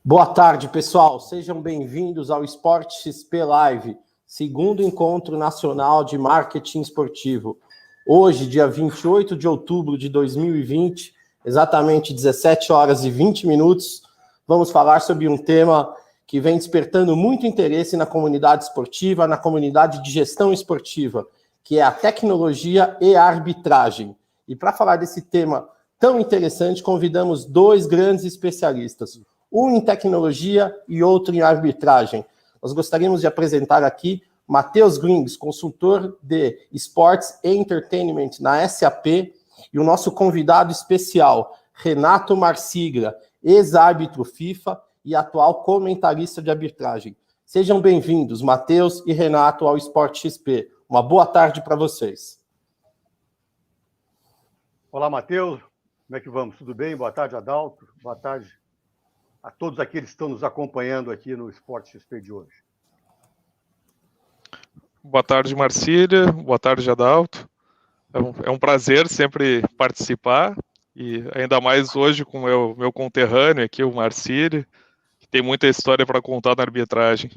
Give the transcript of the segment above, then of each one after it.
Boa tarde, pessoal. Sejam bem-vindos ao Sport XP Live, segundo encontro nacional de marketing esportivo. Hoje, dia 28 de outubro de 2020, exatamente 17 horas e 20 minutos, vamos falar sobre um tema que vem despertando muito interesse na comunidade esportiva, na comunidade de gestão esportiva, que é a tecnologia e a arbitragem. E para falar desse tema tão interessante, convidamos dois grandes especialistas, um em tecnologia e outro em arbitragem. Nós gostaríamos de apresentar aqui Matheus Grings, consultor de Sports e Entertainment na SAP, e o nosso convidado especial, Renato Marsiglia, ex-árbitro FIFA e atual comentarista de arbitragem. Sejam bem-vindos, Matheus e Renato, ao Sport XP. Uma boa tarde para vocês. Olá, Matheus. Como é que vamos? Tudo bem? Boa tarde, Adalto. Boa tarde a todos aqueles que estão nos acompanhando aqui no Sport XP de hoje. Boa tarde, Marsiglia. Boa tarde, Adalto. É um prazer sempre participar, e ainda mais hoje com o meu conterrâneo aqui, o Marsiglia, que tem muita história para contar na arbitragem.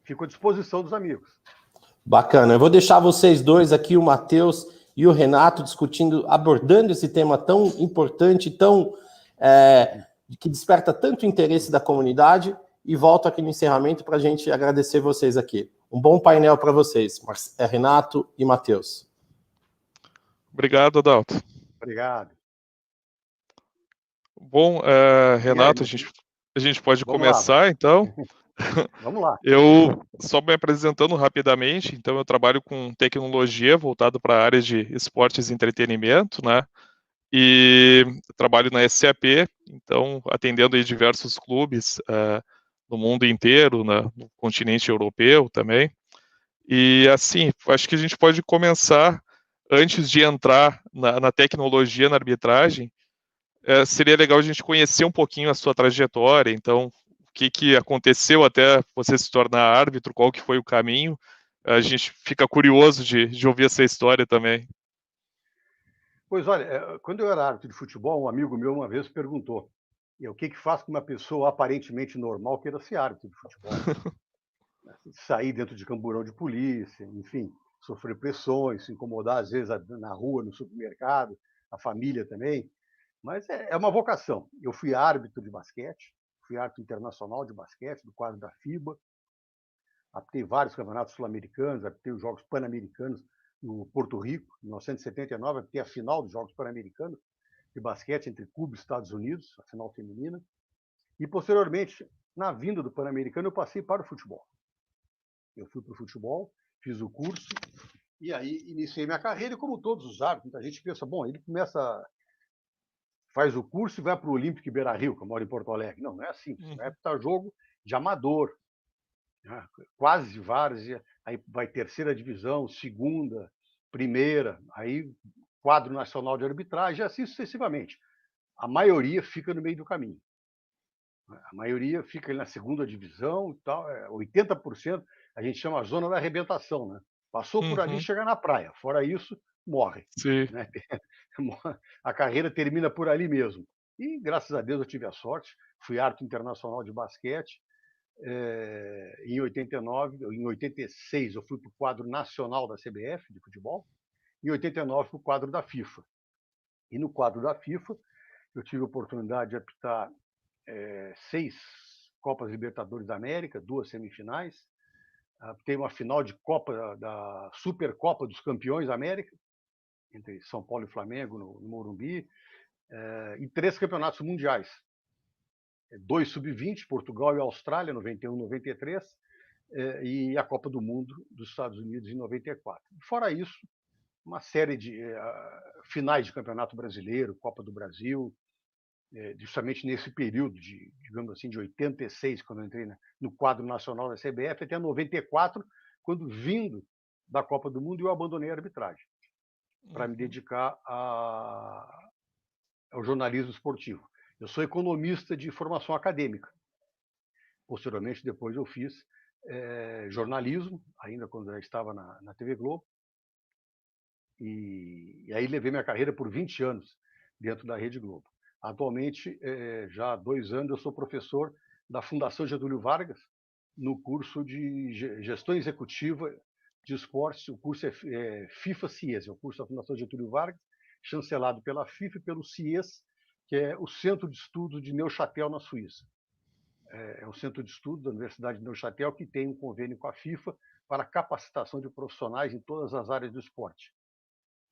Fico à disposição dos amigos. Bacana. Eu vou deixar vocês dois aqui, o Matheus e o Renato, discutindo, abordando esse tema tão importante, que desperta tanto interesse da comunidade, e volto aqui no encerramento para a gente agradecer vocês aqui. Um bom painel para vocês, Renato e Matheus. Obrigado, Adalto. Obrigado. Bom, Renato, a gente pode começar, então. Vamos lá. Eu, só me apresentando rapidamente, então eu trabalho com tecnologia voltado para a área de esportes e entretenimento, né? E trabalho na SAP, então atendendo aí diversos clubes no mundo inteiro, no continente europeu também. E assim, acho que a gente pode começar, antes de entrar na tecnologia, na arbitragem, seria legal a gente conhecer um pouquinho a sua trajetória, então o que aconteceu até você se tornar árbitro, qual que foi o caminho. A gente fica curioso de ouvir essa história também. Pois olha, quando eu era árbitro de futebol, um amigo meu uma vez perguntou: o que faz com uma pessoa aparentemente normal queira ser árbitro de futebol? Sair dentro de camburão de polícia, enfim, sofrer pressões, se incomodar às vezes na rua, no supermercado, a família também. Mas é uma vocação. Eu fui árbitro de basquete, fui árbitro internacional de basquete, do quadro da FIBA, apitei vários campeonatos sul-americanos, apitei os Jogos Pan-Americanos no Porto Rico, em 1979, apitei a final dos Jogos Pan-Americanos de basquete entre Cuba e Estados Unidos, a final feminina. E, posteriormente, na vinda do Pan-Americano, eu passei para o futebol. Eu fui para o futebol, fiz o curso, e aí iniciei minha carreira, e como todos os árbitros, a gente pensa, bom, ele faz o curso e vai para o Olímpico Beira-Rio, que eu moro em Porto Alegre. Não é assim. Você vai apitar jogo de amador, né? Quase várzea, aí vai terceira divisão, segunda, primeira, aí quadro nacional de arbitragem, assim sucessivamente. A maioria fica no meio do caminho. A maioria fica ali na segunda divisão, e tal, 80% a gente chama a zona da arrebentação, né? Passou por ali, chega na praia. Fora isso, morre. Sim. Né? A carreira termina por ali mesmo. E, graças a Deus, eu tive a sorte. Fui árbitro internacional de basquete. Em 89, em 86, eu fui para o quadro nacional da CBF de futebol. Em 89, para o quadro da FIFA. E no quadro da FIFA, eu tive a oportunidade de apitar 6 Copas Libertadores da América, 2 semifinais. Tem uma final de Copa da Supercopa dos Campeões da América, entre São Paulo e Flamengo, no Morumbi, e 3 campeonatos mundiais. 2 sub-20, Portugal e Austrália, 91, 93, e a Copa do Mundo dos Estados Unidos em 94. Fora isso, uma série de finais de Campeonato Brasileiro, Copa do Brasil, justamente nesse período de, digamos assim, de 86, quando eu entrei no quadro nacional da CBF, até 94, quando, vindo da Copa do Mundo, eu abandonei a arbitragem para me dedicar ao jornalismo esportivo. Eu sou economista de formação acadêmica. Posteriormente, depois eu fiz jornalismo, ainda quando eu estava na TV Globo, e aí levei minha carreira por 20 anos dentro da Rede Globo. Atualmente, já há 2 anos, eu sou professor da Fundação Getúlio Vargas, no curso de Gestão Executiva de Esportes. O curso é FIFA CIES, é o curso da Fundação Getúlio Vargas, chancelado pela FIFA e pelo CIES, que é o Centro de Estudos de Neuchâtel, na Suíça. É um centro de estudo da Universidade de Neuchâtel que tem um convênio com a FIFA para capacitação de profissionais em todas as áreas do esporte.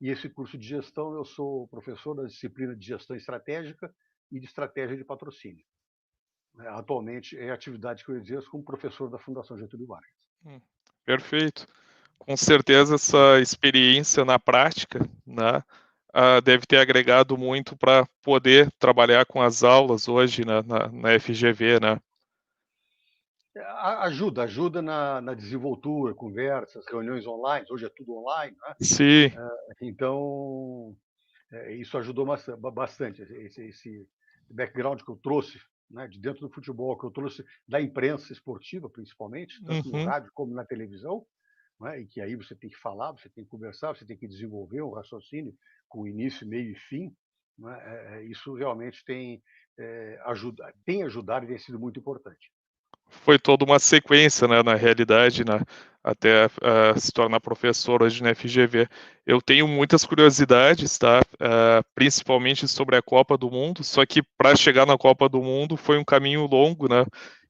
E esse curso de gestão, eu sou professor da disciplina de gestão estratégica e de estratégia de patrocínio. Atualmente é a atividade que eu exerço como professor da Fundação Getúlio Vargas. Perfeito. Com certeza essa experiência na prática, né, deve ter agregado muito para poder trabalhar com as aulas hoje, né, na FGV, né? Ajuda na desenvoltura, conversas, reuniões online. Hoje é tudo online, né? Sim. Então, isso ajudou bastante. Esse background que eu trouxe, né, de dentro do futebol, que eu trouxe da imprensa esportiva, principalmente, tanto no rádio como na televisão, né, e que aí você tem que falar, você tem que conversar, você tem que desenvolver um raciocínio com início, meio e fim. Né, isso realmente tem ajudado e tem sido muito importante. Foi toda uma sequência, né, na realidade, né, até se tornar professor hoje na FGV. Eu tenho muitas curiosidades, tá, principalmente sobre a Copa do Mundo, só que para chegar na Copa do Mundo foi um caminho longo, né,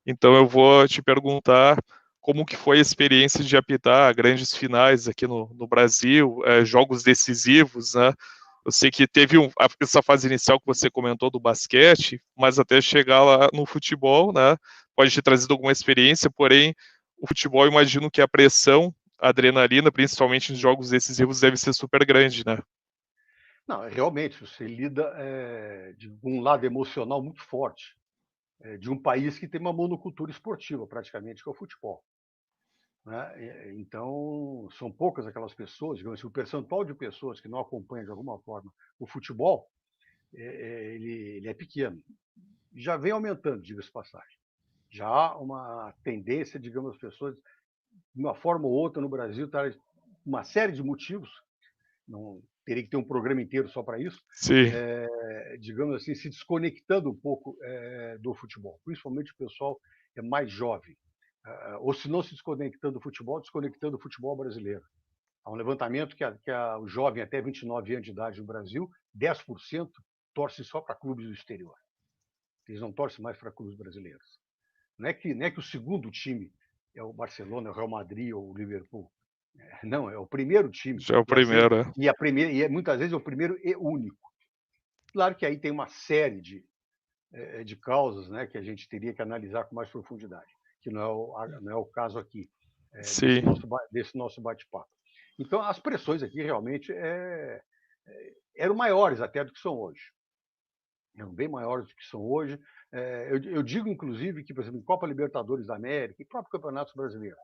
então eu vou te perguntar como que foi a experiência de apitar grandes finais aqui no Brasil, jogos decisivos, né. Eu sei que teve essa fase inicial que você comentou do basquete, mas até chegar lá no futebol, né, pode ter trazido alguma experiência, porém, o futebol, eu imagino que a pressão, a adrenalina, principalmente nos jogos decisivos, deve ser super grande, né? Não, realmente, você lida de um lado emocional muito forte, de um país que tem uma monocultura esportiva, praticamente, que é o futebol. Né? Então, são poucas aquelas pessoas, digamos assim, o percentual de pessoas que não acompanham, de alguma forma, o futebol, ele é pequeno. Já vem aumentando, diga-se passagem. Já há uma tendência, digamos, as pessoas, de uma forma ou outra, no Brasil, uma série de motivos, não teria que ter um programa inteiro só para isso, Sim. Digamos assim, se desconectando um pouco do futebol, principalmente o pessoal é mais jovem, ou se não se desconectando do futebol, desconectando do futebol brasileiro. Há um levantamento que o jovem até 29 anos de idade no Brasil, 10% torce só para clubes do exterior. Eles não torcem mais para clubes brasileiros. Não é que o segundo time é o Barcelona, o Real Madrid ou o Liverpool. Não, é o primeiro time. Já é o primeiro, né? E muitas vezes é o primeiro e único. Claro que aí tem uma série de causas, né, que a gente teria que analisar com mais profundidade, que não é o caso aqui desse nosso bate-papo. Então, as pressões aqui realmente eram maiores até do que são hoje. Eram bem maiores do que são hoje. Eu digo, inclusive, que, por exemplo, em Copa Libertadores da América e próprio Campeonato Brasileiro,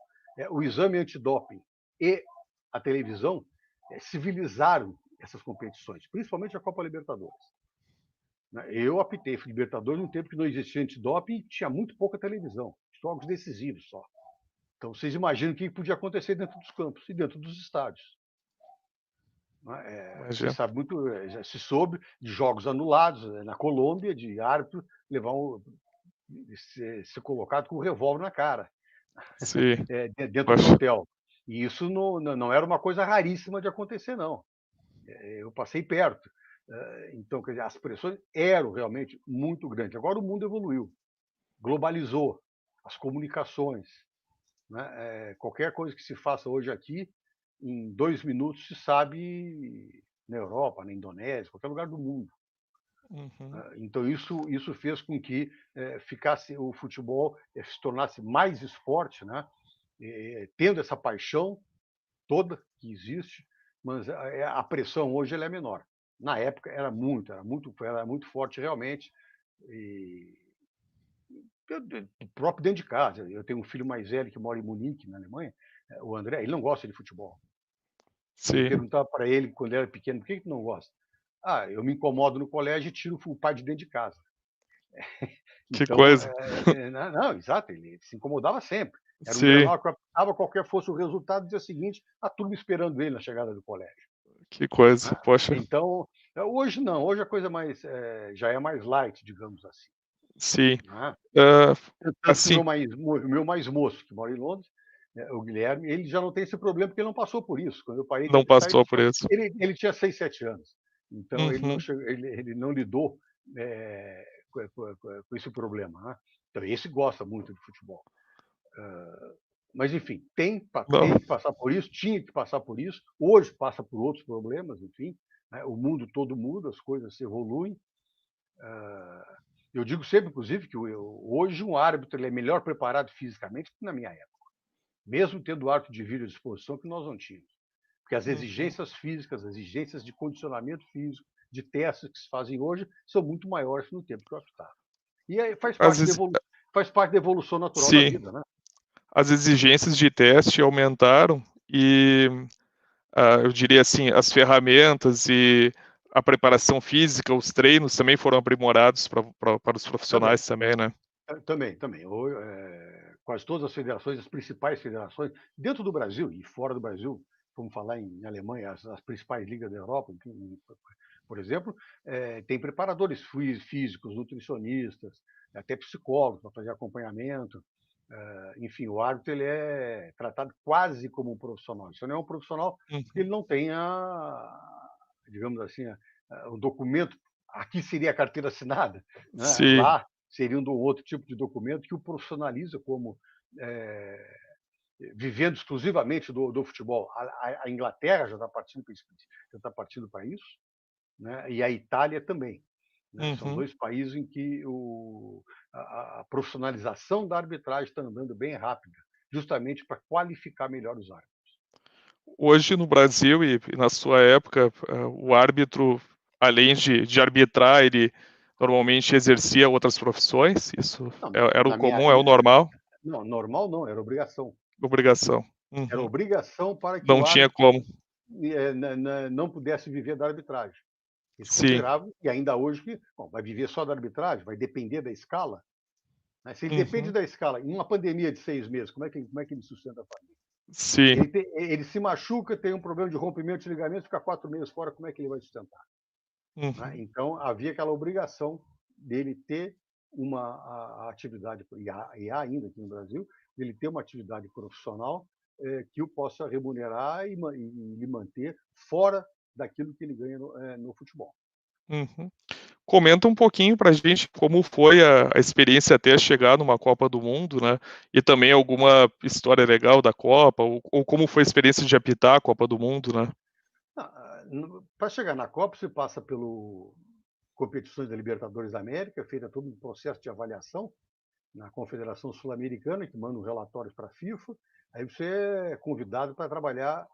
o exame antidoping e a televisão civilizaram essas competições, principalmente a Copa Libertadores. Eu apitei Libertadores num tempo que não existia antidoping e tinha muito pouca televisão, jogos decisivos só. Então, vocês imaginam o que podia acontecer dentro dos campos e dentro dos estádios. Você sabe muito, já se soube de jogos anulados na Colômbia, de árbitro ser colocado com o revólver na cara, dentro do hotel. E isso não era uma coisa raríssima de acontecer, não. Eu passei perto. Então, quer dizer, as pressões eram realmente muito grandes. Agora o mundo evoluiu, globalizou as comunicações. Né? Qualquer coisa que se faça hoje aqui, em 2 minutos se sabe na Europa, na Indonésia, qualquer lugar do mundo. Então isso fez com que o futebol se tornasse mais esporte, né? Tendo essa paixão toda que existe, mas a pressão hoje ela é menor. Na época era muito forte realmente. Próprio dentro de casa. Eu tenho um filho mais velho que mora em Munique, na Alemanha, o André, ele não gosta de futebol. Eu perguntava para ele, quando ele era pequeno, por que tu não gosta? Eu me incomodo no colégio e tiro o pai de dentro de casa. Que coisa. Não, exato, ele se incomodava sempre. Era um Grenal que apitava, qualquer fosse o resultado, no dia seguinte, a turma esperando ele na chegada do colégio. Que coisa, poxa. Então, hoje não, hoje a coisa já é mais light, digamos assim. Sim. Assim, o meu mais moço, que mora em Londres, o Guilherme, ele já não tem esse problema, porque ele não passou por isso. Quando eu parei não passou por isso. Ele tinha 6, 7 anos. Então, ele não lidou com esse problema. Né? Então, esse gosta muito de futebol. Mas, enfim, tem que passar por isso, tinha que passar por isso. Hoje passa por outros problemas, enfim. Né? O mundo todo muda, as coisas se evoluem. Eu digo sempre, inclusive, que hoje um árbitro ele é melhor preparado fisicamente que na minha época. Mesmo tendo o árbitro de vídeo à disposição, que nós não tínhamos. Porque as exigências físicas, as exigências de condicionamento físico, de testes que se fazem hoje, são muito maiores que no tempo que eu apitava. E aí faz parte da evolução natural da vida, né? As exigências de teste aumentaram e, eu diria assim, as ferramentas e a preparação física, os treinos também foram aprimorados para os profissionais também, né? Também. Quase todas as federações, as principais federações, dentro do Brasil e fora do Brasil, vamos falar em Alemanha, as principais ligas da Europa, por exemplo, tem preparadores físicos, nutricionistas, até psicólogos para fazer acompanhamento. Enfim, o árbitro ele é tratado quase como um profissional. Isso não é um profissional porque ele não tem digamos assim, o documento. Aqui seria a carteira assinada, né? Lá seria um outro tipo de documento que o profissionaliza como vivendo exclusivamente do futebol. A Inglaterra já está partindo para isso, né? E a Itália também. Né? São 2 países em que a profissionalização da arbitragem está andando bem rápida, justamente para qualificar melhor os árbitros. Hoje no Brasil e na sua época, o árbitro, além de arbitrar, ele normalmente exercia outras profissões? Isso era o comum, é o normal? Não, normal não, era obrigação. Obrigação. Era obrigação para que não o tinha árbitro como. não pudesse viver da arbitragem. Eles consideravam, e ainda hoje, que vai viver só da arbitragem, vai depender da escala. Né? Se ele depende da escala, em uma pandemia de 6 meses, como é que ele sustenta a família? Sim. Ele se machuca, tem um problema de rompimento de ligamento, fica 4 meses fora, como é que ele vai sustentar? Né? Então, havia aquela obrigação dele ter uma atividade, e há ainda aqui no Brasil, dele ter uma atividade profissional que o possa remunerar e lhe manter fora daquilo que ele ganha no futebol. Comenta um pouquinho para a gente como foi a experiência até chegar numa Copa do Mundo, né? E também alguma história legal da Copa, ou como foi a experiência de apitar a Copa do Mundo, né? Para chegar na Copa, você passa pelas competições da Libertadores da América, feita todo um processo de avaliação na Confederação Sul-Americana, que manda relatórios para a FIFA. Aí você é convidado para trabalhar,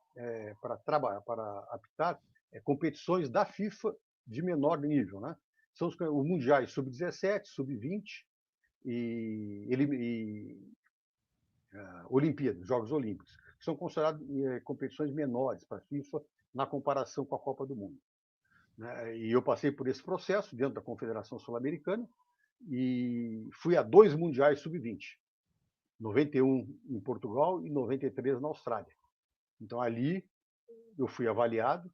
para apitar competições da FIFA de menor nível, né? São os mundiais sub-17, sub-20 e Olimpíadas, Jogos Olímpicos, que são considerados competições menores para a FIFA na comparação com a Copa do Mundo. Né? E eu passei por esse processo dentro da Confederação Sul-Americana e fui a 2 mundiais sub-20, 91 em Portugal e 93 na Austrália. Então ali eu fui avaliado,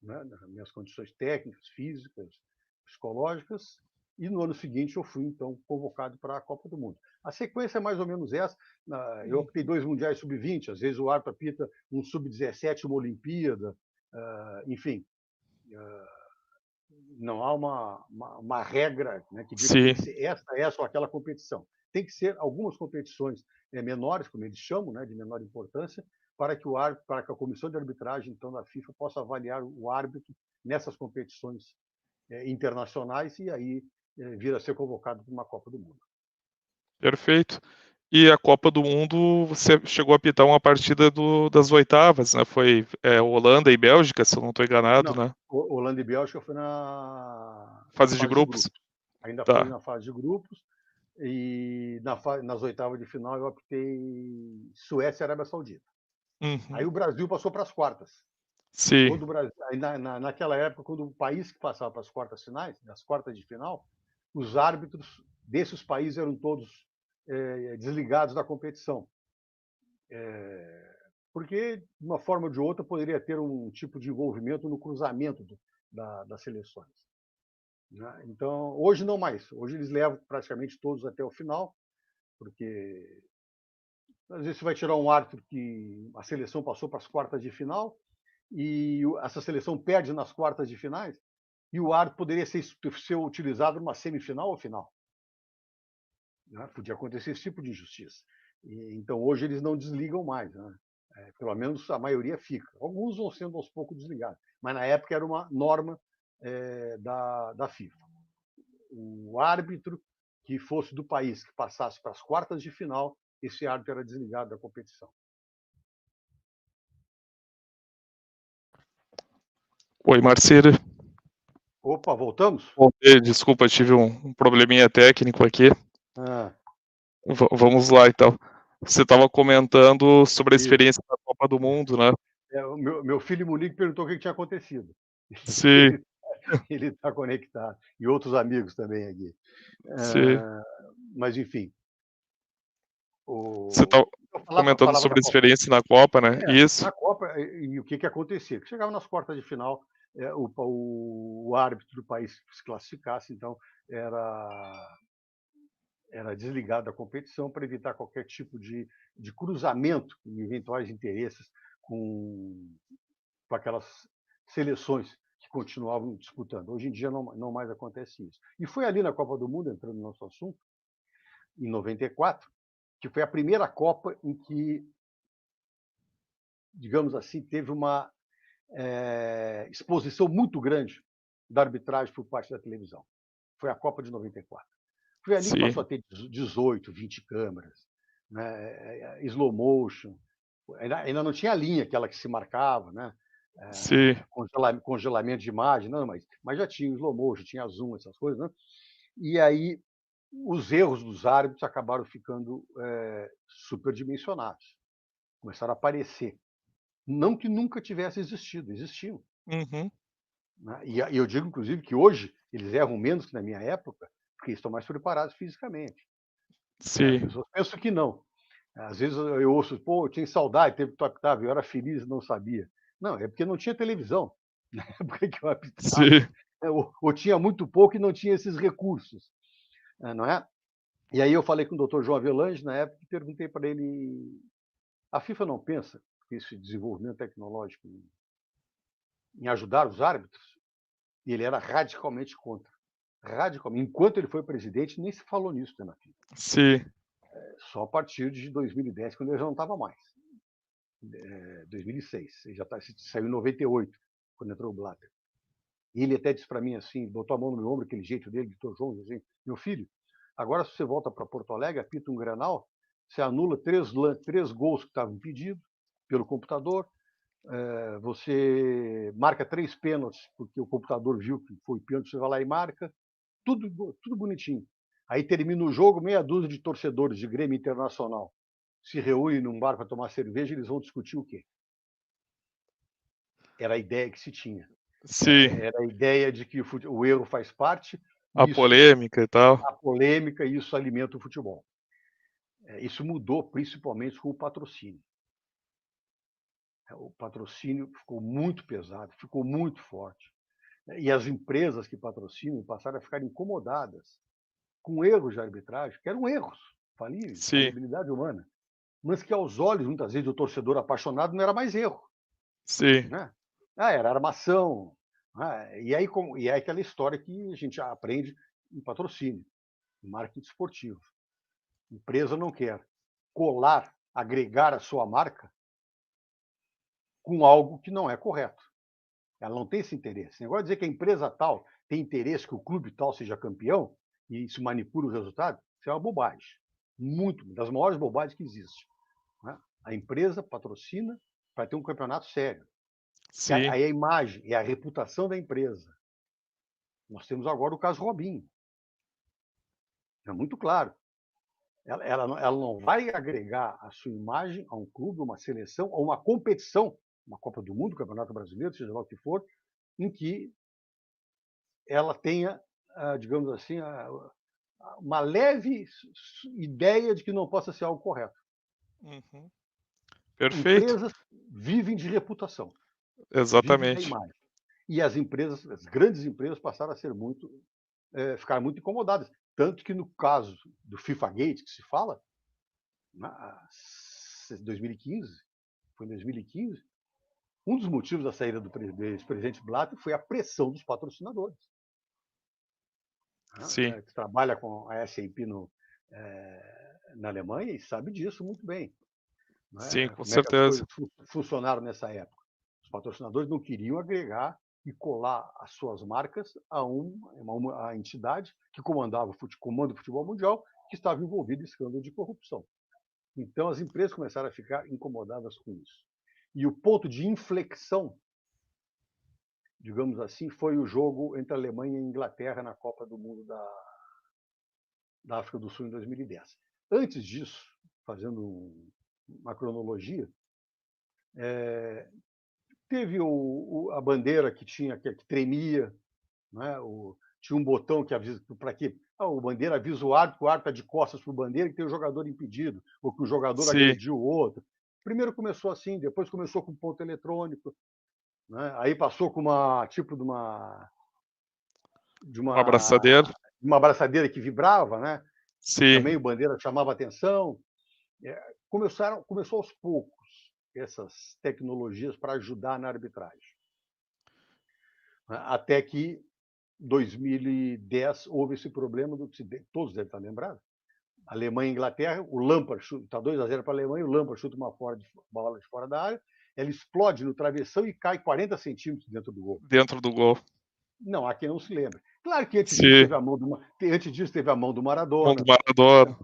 né, nas minhas condições técnicas, físicas, psicológicas, e no ano seguinte eu fui, então, convocado para a Copa do Mundo. A sequência é mais ou menos essa. Eu optei 2 mundiais sub-20, às vezes o árbitro apita um sub-17, uma Olimpíada, enfim. Não há uma regra, né, que diga que tem que ser essa ou aquela competição. Tem que ser algumas competições menores, como eles chamam, né, de menor importância, para que para que a comissão de arbitragem, então, da FIFA possa avaliar o árbitro nessas competições internacionais e aí vir a ser convocado para uma Copa do Mundo. Perfeito. E a Copa do Mundo, você chegou a apitar uma partida das oitavas, né? Foi Holanda e Bélgica, se eu não estou enganado, Não, né? Holanda e Bélgica foi na Fase de grupos. Ainda Tá. foi na fase de grupos. E nas oitavas de final eu optei Suécia e Arábia Saudita. Uhum. Aí o Brasil passou para as quartas. Sim. Quando o Brasil, naquela época, quando o país que passava para as quartas finais, das quartas de final, os árbitros desses países eram todos desligados da competição. Porque, de uma forma ou de outra, poderia ter um tipo de envolvimento no cruzamento das seleções. Né? Então, hoje não mais. Hoje eles levam praticamente todos até o final, porque às vezes você vai tirar um árbitro que a seleção passou para as quartas de final e essa seleção perde nas quartas de finais e o árbitro poderia ser utilizado numa semifinal ou final. Né? Podia acontecer esse tipo de injustiça. Então, hoje eles não desligam mais. Né? Pelo menos a maioria fica. Alguns vão sendo aos poucos desligados. Mas na época era uma norma da FIFA. O árbitro que fosse do país que passasse para as quartas de final, esse árbitro era desligado da competição. Oi, Marcelo. Opa, voltamos? Desculpa, tive um probleminha técnico aqui. Ah. Vamos lá, então. Você estava comentando sobre a experiência da Copa do Mundo, né? O meu filho Munique perguntou o que tinha acontecido. Sim. Ele está conectado. E outros amigos também aqui. Sim. Mas, enfim. Você estava comentando sobre a experiência na Copa, né? Isso. Na Copa, e o que acontecia? Que chegava nas quartas de final, o árbitro do país que se classificasse, então, era desligado da competição para evitar qualquer tipo de cruzamento em eventuais interesses com aquelas seleções que continuavam disputando. Hoje em dia não mais acontece isso. E foi ali na Copa do Mundo, entrando no nosso assunto, em 94, que foi a primeira Copa em que, digamos assim, teve uma exposição muito grande da arbitragem por parte da televisão. Foi a Copa de 94. Foi ali que passou a ter 18, 20 câmeras, né? Slow motion. Ainda não tinha a linha, aquela que se marcava, né? Congelamento de imagem, não, mas já tinha slow motion, tinha zoom, essas coisas, né? E aí os erros dos árbitros acabaram ficando superdimensionados, começaram a aparecer. Não que nunca tivesse existido, existiam. Uhum. Né? E eu digo, inclusive, que hoje eles erram menos que na minha época, porque estão mais preparados fisicamente. Sim. As pessoas pensam que não. Às vezes eu ouço, eu tinha saudade, teve que tu apitava, eu era feliz e não sabia. Não, é porque não tinha televisão na época que eu apitava. Sim. Ou tinha muito pouco e não tinha esses recursos. Não é? E aí eu falei com o Dr. João Avelange na época e perguntei para ele, a FIFA não pensa que esse desenvolvimento tecnológico em ajudar os árbitros? E ele era radicalmente contra. Radicalmente. Enquanto ele foi presidente, nem se falou nisso na FIFA. Sim. Só a partir de 2010, quando ele já não estava mais. 2006. Ele já saiu em 98, quando entrou o Blatter. E ele até disse para mim assim, botou a mão no meu ombro, aquele jeito dele, doutor João, assim, meu filho, agora se você volta para Porto Alegre, apita um Grenal, você anula 3 gols que estavam impedidos pelo computador, você marca 3 pênaltis, porque o computador viu que foi pênalti, você vai lá e marca, tudo bonitinho. Aí termina o jogo, meia dúzia de torcedores de Grêmio Internacional se reúnem num bar para tomar cerveja, eles vão discutir o quê? Era a ideia que se tinha. Sim. Era a ideia de que o erro faz parte. A polêmica e tal. A polêmica, e isso alimenta o futebol. Isso mudou principalmente com o patrocínio. O patrocínio ficou muito pesado, ficou muito forte. E as empresas que patrocinam passaram a ficar incomodadas com erros de arbitragem, que eram erros, Sim, falibilidade humana, mas que aos olhos, muitas vezes, do torcedor apaixonado não era mais erro. sim, Né? Era armação. Né? E aí aquela história que a gente aprende em patrocínio, em marketing esportivo. A empresa não quer colar, agregar a sua marca com algo que não é correto. Ela não tem esse interesse. Agora dizer que a empresa tal tem interesse que o clube tal seja campeão e isso manipula os resultados, isso é uma bobagem. Muito, das maiores bobagens que existe. Né? A empresa patrocina para ter um campeonato sério. sim, Aí a imagem e a reputação da empresa. Nós temos agora o caso Robinho. É muito claro. Ela não vai agregar a sua imagem a um clube, uma seleção, a uma competição, uma Copa do Mundo, Campeonato Brasileiro, seja lá o que for, em que ela tenha, digamos assim, uma leve ideia de que não possa ser algo correto. uhum. Perfeito, Empresas vivem de reputação, vivem da exatamente. imagem. E as empresas, as grandes empresas, passaram a ser ficar muito incomodadas. Tanto que no caso do FIFA Gate, que se fala, em 2015, foi em 2015, um dos motivos da saída do ex-presidente Blatter foi a pressão dos patrocinadores. Sim, Que trabalha com a SAP na Alemanha e sabe disso muito bem. sim, com Como é que as certeza. coisas funcionaram nessa época? Os patrocinadores não queriam agregar e colar as suas marcas a uma entidade que comanda o futebol mundial, que estava envolvida em escândalo de corrupção. Então, as empresas começaram a ficar incomodadas com isso. E o ponto de inflexão, digamos assim, foi o jogo entre a Alemanha e a Inglaterra na Copa do Mundo da África do Sul em 2010. Antes disso, fazendo uma cronologia, teve a bandeira que tremia, né? Tinha um botão que avisa para quê? O bandeira avisa o árbitro, que o árbitro está de costas para o bandeira e tem o jogador impedido, ou que o jogador Sim, agrediu o outro. Primeiro começou assim, depois começou com ponto eletrônico, né? Aí passou com tipo de uma abraçadeira. uma abraçadeira que vibrava, né? Que Sim, também o bandeira chamava atenção. Começou aos poucos essas tecnologias para ajudar na arbitragem. Até que 2010 houve esse problema do que todos devem estar lembrados. Alemanha e Inglaterra, o Lampard está 2-0 para a Alemanha, o Lampard chuta uma bola de fora da área, ela explode no travessão e cai 40 centímetros dentro do gol. dentro do gol. Não, há quem não se lembre. Claro que antes disso Sim, teve a mão do mão do Maradona. Maradona.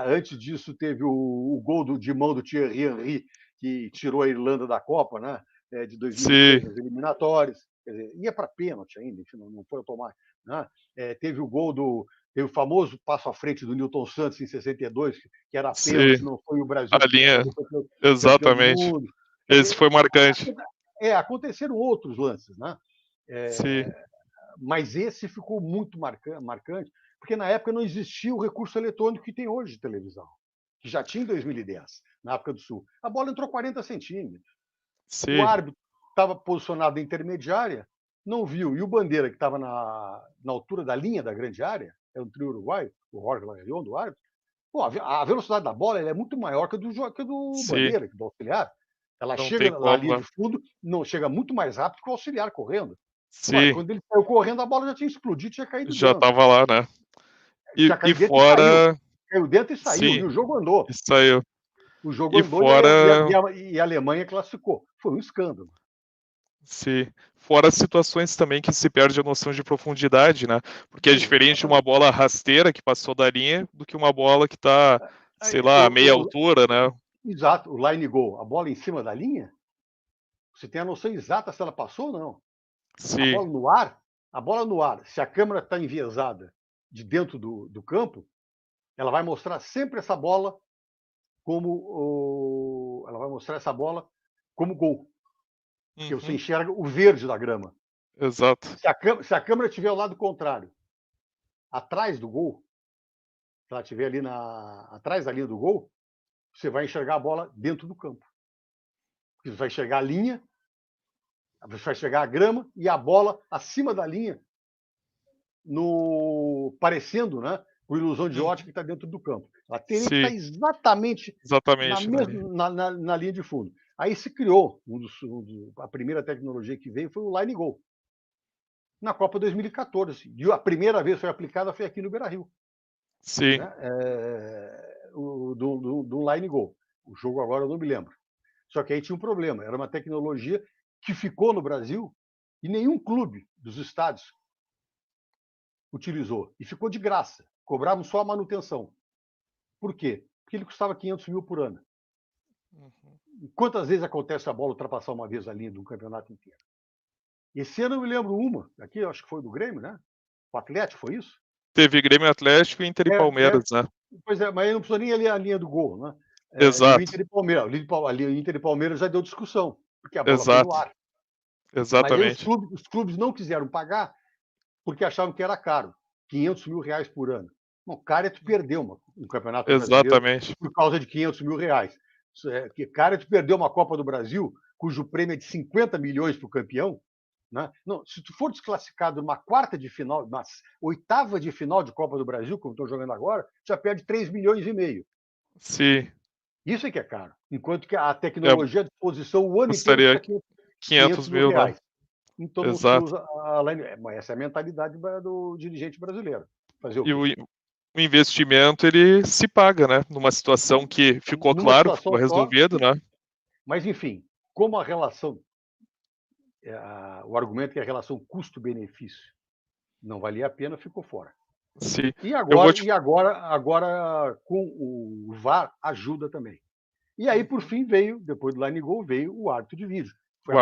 Antes disso teve o gol de mão do Thierry Henry, que tirou a Irlanda da Copa, né? De 2006, Sim, nas eliminatórias. Quer dizer, ia para pênalti ainda, não foi automático. Né? Teve teve o famoso passo à frente do Newton Santos em 62, que era sim. pênalti, não foi o Brasil A que tinha linha, saído campeão do exatamente. mundo. Quer Esse dizer, foi marcante. aconteceram outros lances, né? Sim, Mas esse ficou muito marcante, porque na época não existia o recurso eletrônico que tem hoje de televisão, que já tinha em 2010, na África do Sul. A bola entrou 40 centímetros. O sim, árbitro estava posicionado na intermediária, não viu. E o Bandeira, que estava na altura da linha da grande área, é um trio uruguaio, o Jorge Larrion, do árbitro, a velocidade da bola é muito maior que a do sim. Bandeira, que do auxiliar. Ela Não tem chega na como, linha né? de fundo, não chega muito mais rápido que o auxiliar correndo. Sim, Quando ele saiu correndo, a bola já tinha explodido, tinha caído já dentro. tava lá, né? Tinha E caído dentro e saiu. fora, Caiu dentro e saiu. E sim, o jogo andou. isso aí. O jogo E andou fora, e a Alemanha classificou. Foi um escândalo. sim, fora as situações também que se perde a noção de profundidade, né? Porque é diferente uma Exatamente. bola rasteira que passou da linha do que uma bola que tá, sei lá, a meia altura, né? Exato, o line goal, a bola em cima da linha, você tem a noção exata se ela passou ou não. A Sim, bola no ar, se a câmera está enviesada de dentro do campo, ela vai mostrar sempre essa bola como gol, porque você uhum, enxerga o verde da grama. exato. Se a câmera estiver ao lado contrário, atrás do gol, se ela estiver atrás da linha do gol, você vai enxergar a bola dentro do campo. vai chegar a linha, vai chegar a grama e a bola acima da linha, parecendo, né, com ilusão de ótica que está dentro do campo. Ela teria que estar exatamente na linha de fundo. Aí se criou, a primeira tecnologia que veio foi o Line Go, na Copa 2014. E a primeira vez que foi aplicada foi aqui no Beira-Rio. Sim. Né? Do Line Go. O jogo agora eu não me lembro. Só que aí tinha um problema. Era uma tecnologia que ficou no Brasil e nenhum clube dos estádios utilizou. E ficou de graça. Cobravam só a manutenção. Por quê? Porque ele custava 500 mil por ano. Quantas vezes acontece a bola ultrapassar uma vez a linha de um campeonato inteiro? Esse ano eu me lembro uma. Aqui eu acho que foi do Grêmio, né? O Atlético, foi isso? Teve Grêmio, Atlético, Inter e Palmeiras, né? Pois é, mas aí não precisou nem ali a linha do gol, né? Exato. O Inter e Palmeiras. Ali o Inter e Palmeiras já deu discussão, porque a bola foi no ar. Exatamente. Mas aí os clubes não quiseram pagar porque achavam que era caro. 500 mil reais por ano. Bom, cara, tu perdeu um campeonato brasileiro por causa de 500 mil reais. Cara, tu perdeu uma Copa do Brasil, cujo prêmio é de 50 milhões para o campeão. Né? Não, se tu for desclassificado numa quarta de final, numa oitava de final de Copa do Brasil, como estou jogando agora, já perde 3 milhões e meio. Sim. Isso é que é caro. Enquanto que a tecnologia à disposição o ano inteiro custa 500 mil reais. Então não se usa a Line. Essa é a mentalidade do dirigente brasileiro. Fazer o investimento ele se paga, né? Numa situação que ficou claro, ficou resolvido, né? Mas, enfim, como a relação, o argumento que a relação custo-benefício não valia a pena, ficou fora. Sim. E agora com o VAR ajuda também. E aí, por fim, depois do Line Go, veio o árbitro de vídeo. Foi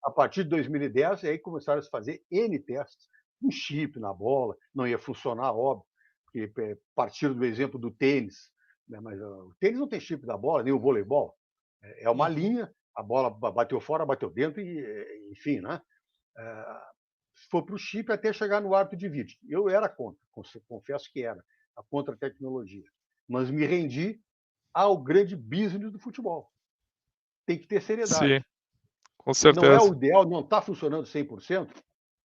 a partir de 2010, e aí começaram a se fazer N testes, um chip na bola, não ia funcionar, óbvio, porque partiram do exemplo do tênis, né? Mas o tênis não tem chip na bola, nem o voleibol. É uma linha, a bola bateu fora, bateu dentro, e enfim, né? Foi para o chip até chegar no árbitro de vídeo. Eu era contra, confesso que era, contra a tecnologia. Mas me rendi ao grande business do futebol. Tem que ter seriedade. Sim, com certeza. Não é o ideal, não está funcionando 100%?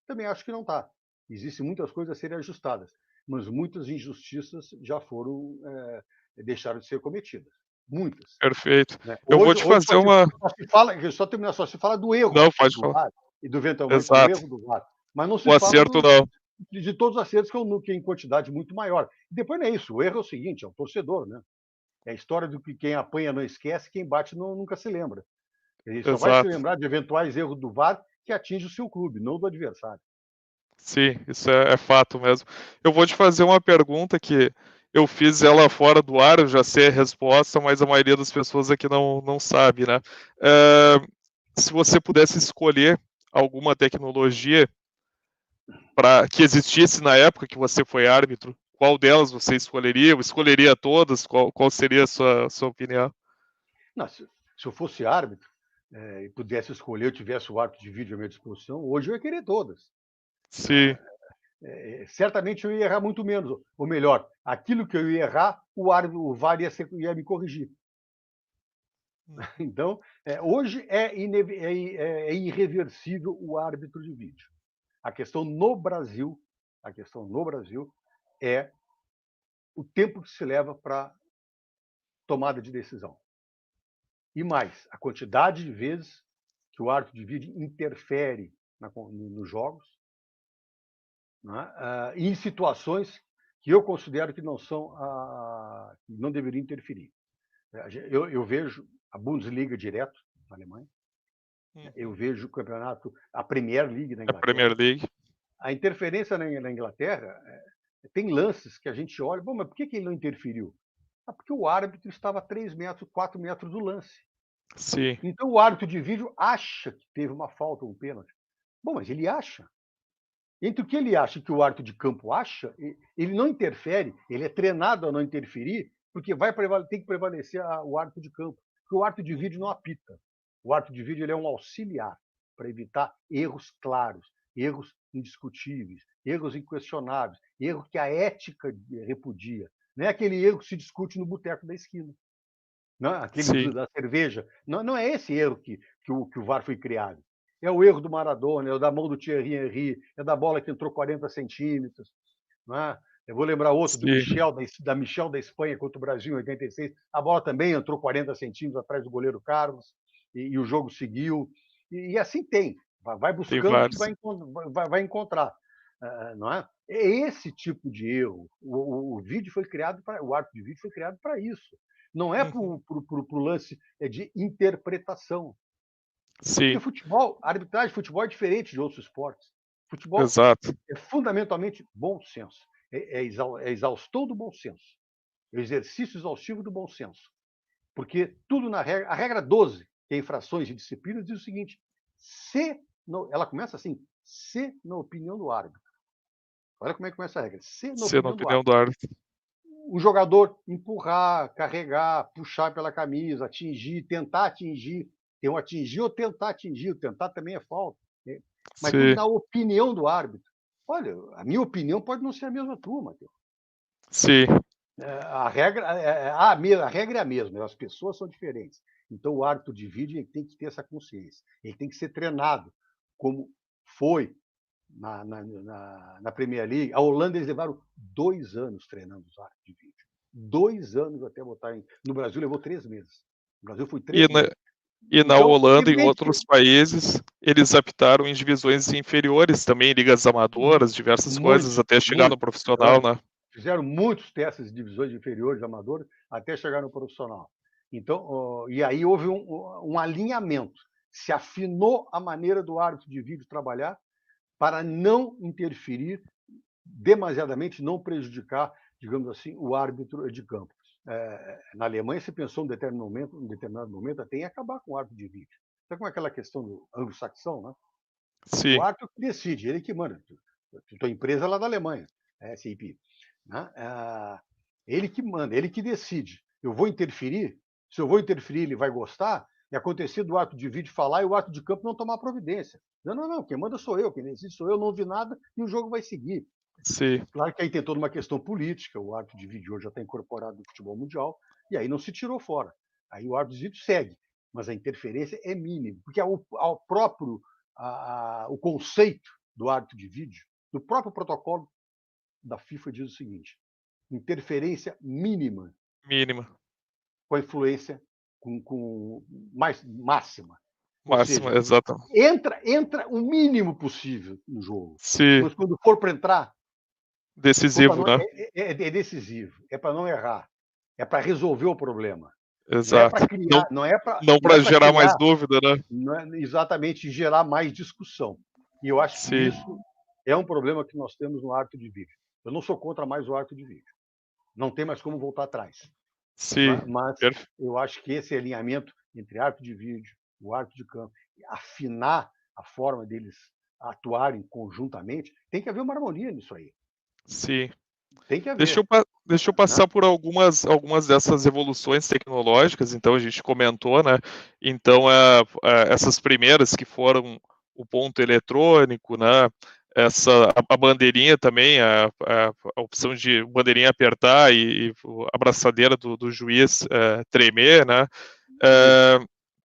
Também acho que não está. Existem muitas coisas a serem ajustadas, mas muitas injustiças já foram deixaram de ser cometidas. Muitas. Perfeito. Né? Eu vou te fazer uma... Só se fala do erro não, pode do falar. VAR e do eventualmente do erro do VAR. Mas não se o fala acerto, não. de todos os acertos que é em quantidade muito maior. E depois não é isso. O erro é o seguinte, é o torcedor, né? É a história do que quem apanha não esquece, quem bate nunca se lembra. Ele só vai se lembrar de eventuais erros do VAR que atinge o seu clube, não do adversário. Sim, isso é fato mesmo. Eu vou te fazer uma pergunta que eu fiz ela fora do ar, eu já sei a resposta, mas a maioria das pessoas aqui não sabe, né? Se você pudesse escolher alguma tecnologia que existisse na época que você foi árbitro, qual delas você escolheria? Escolheria todas? Qual seria a sua opinião? Não, se eu fosse árbitro e pudesse escolher, eu tivesse o árbitro de vídeo à minha disposição, hoje eu ia querer todas. Sim. Certamente eu ia errar muito menos. Ou melhor, aquilo que eu ia errar, o VAR ia me corrigir. Então, hoje é irreversível o árbitro de vídeo. A questão no Brasil é o tempo que se leva para tomada de decisão. E mais, a quantidade de vezes que o árbitro de vídeo interfere nos jogos, né? Em situações que eu considero que não deveriam interferir. Eu vejo a Bundesliga direto na Alemanha, eu vejo o campeonato, a Premier League na Inglaterra. A Premier League. A interferência na Inglaterra tem lances que a gente olha, bom, mas por que ele não interferiu? Porque o árbitro estava a 3 metros, 4 metros do lance. Sim. Então o árbitro de vídeo acha que teve uma falta ou um pênalti. Bom, mas ele acha. Entre o que ele acha e o que o árbitro de campo acha, ele não interfere, ele é treinado a não interferir, porque tem que prevalecer o árbitro de campo. Porque o árbitro de vídeo não apita. O árbitro de vídeo ele é um auxiliar para evitar erros claros, erros indiscutíveis, erros inquestionáveis, erro que a ética repudia. Não é aquele erro que se discute no boteco da esquina. Não, aquele da cerveja. Não é esse erro que o VAR foi criado. É o erro do Maradona, é o da mão do Thierry Henry, é da bola que entrou 40 centímetros. Não é? Eu vou lembrar outro do Michel, da Michel da Espanha contra o Brasil em 86. A bola também entrou 40 centímetros atrás do goleiro Carlos e o jogo seguiu. E assim tem. Vai buscando que vai encontrar. Não é? É esse tipo de erro. O vídeo foi criado para o árbitro de vídeo foi criado para isso. Não é para o lance de interpretação. Sim. Porque futebol, a arbitragem de futebol é diferente de outros esportes. Futebol é fundamentalmente bom senso. É exaustão do bom senso. É o exercício exaustivo do bom senso. Porque tudo na regra. A regra 12, que é infrações e disciplinas, diz o seguinte: ela começa assim, se na opinião do árbitro. Olha como é que começa a regra. Se na opinião do árbitro. O jogador empurrar, carregar, puxar pela camisa, atingir, tentar atingir. Tem um atingir ou tentar atingir. O tentar também é falta. Mas tudo na opinião do árbitro. Olha, a minha opinião pode não ser a mesma tua, Matheus. Sim. A regra é a mesma, as pessoas são diferentes. Então, o árbitro de vídeo ele tem que ter essa consciência. Ele tem que ser treinado, como foi na Premier League. A Holanda, eles levaram 2 anos treinando os árbitros de vídeo. 2 anos até botar em... No Brasil, levou 3 meses. No Brasil, foi 3 meses. E na Holanda e em outros países, eles apitaram em divisões inferiores também, ligas amadoras, diversas coisas, até chegar no profissional, né? Fizeram muitos testes de divisões inferiores, amadoras, até chegar no profissional. Então, e aí houve um alinhamento. Se afinou a maneira do árbitro de vídeo trabalhar para não interferir demasiadamente, não prejudicar, digamos assim, o árbitro de campo. Na Alemanha se pensou em determinado momento até em acabar com o árbitro de vídeo. Então, com aquela questão do anglo-saxão, né? Sim. O árbitro que decide, ele que manda. Tua empresa é lá da Alemanha, SAP. Né? Ele que manda, ele que decide. Eu vou interferir? Se eu vou interferir, ele vai gostar? E acontecer do árbitro de vídeo falar e o árbitro de campo não tomar providência. Não, quem manda sou eu, quem decide sou eu, não vi nada e o jogo vai seguir. Sim. Claro que aí tem toda uma questão política, o árbitro de vídeo hoje já está incorporado no futebol mundial, e aí não se tirou fora. Aí o árbitro de vídeo segue, mas a interferência é mínima, porque o conceito do árbitro de vídeo, do próprio protocolo da FIFA diz o seguinte: interferência mínima. Com a influência mais máxima. Máxima, exato. Entra o mínimo possível no jogo. Sim. Mas quando for para entrar, decisivo, né? É decisivo. É para não errar. É para resolver o problema. Exato. Não é para criar, não para gerar mais dúvida, né? Não é exatamente gerar mais discussão. E eu acho que isso é um problema que nós temos no árbitro de vídeo. Eu não sou contra mais o árbitro de vídeo. Não tem mais como voltar atrás. Sim. Mas eu acho que esse alinhamento entre árbitro de vídeo, o árbitro de campo, afinar a forma deles atuarem conjuntamente, tem que haver uma harmonia nisso aí. Sim. Tem que haver. Deixa eu passar por algumas dessas evoluções tecnológicas, então a gente comentou, né? Então, essas primeiras que foram o ponto eletrônico, né? A bandeirinha também, a opção de bandeirinha apertar e a braçadeira do juiz tremer, né?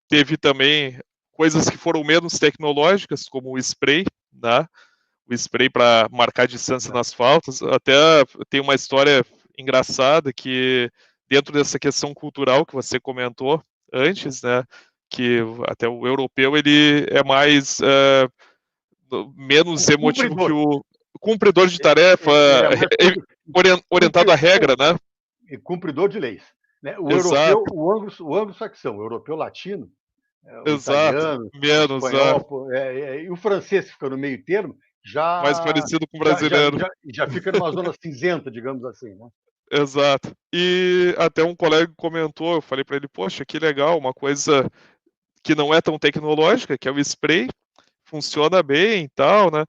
Teve também coisas que foram menos tecnológicas, como o spray, né? O spray para marcar distância nas faltas. Até tem uma história engraçada que, dentro dessa questão cultural que você comentou antes, né? Que até o europeu ele é mais menos emotivo que o cumpridor de tarefa, orientado à regra, né? Cumpridor de leis. Né? O europeu, o anglo-saxão, o europeu latino, o italiano, menos, o espanhol, e o francês que fica no meio termo, já mais parecido com o brasileiro. Já fica numa zona cinzenta, digamos assim, né? Exato. E até um colega comentou, eu falei para ele, poxa, que legal, uma coisa que não é tão tecnológica, que é o spray, funciona bem e tal, né?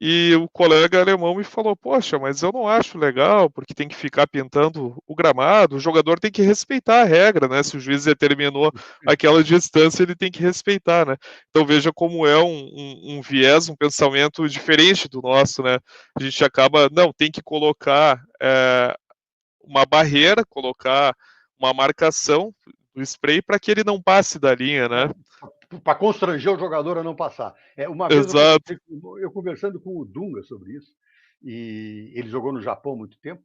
E o colega alemão me falou, poxa, mas eu não acho legal, porque tem que ficar pintando o gramado, o jogador tem que respeitar a regra, né? Se o juiz determinou aquela distância, ele tem que respeitar, né? Então veja como é um viés, um pensamento diferente do nosso, né? A gente acaba, não, tem que colocar uma barreira, colocar uma marcação spray para que ele não passe da linha, né? Para constranger o jogador a não passar. Uma vez Exato. eu conversando com o Dunga sobre isso, e ele jogou no Japão há muito tempo,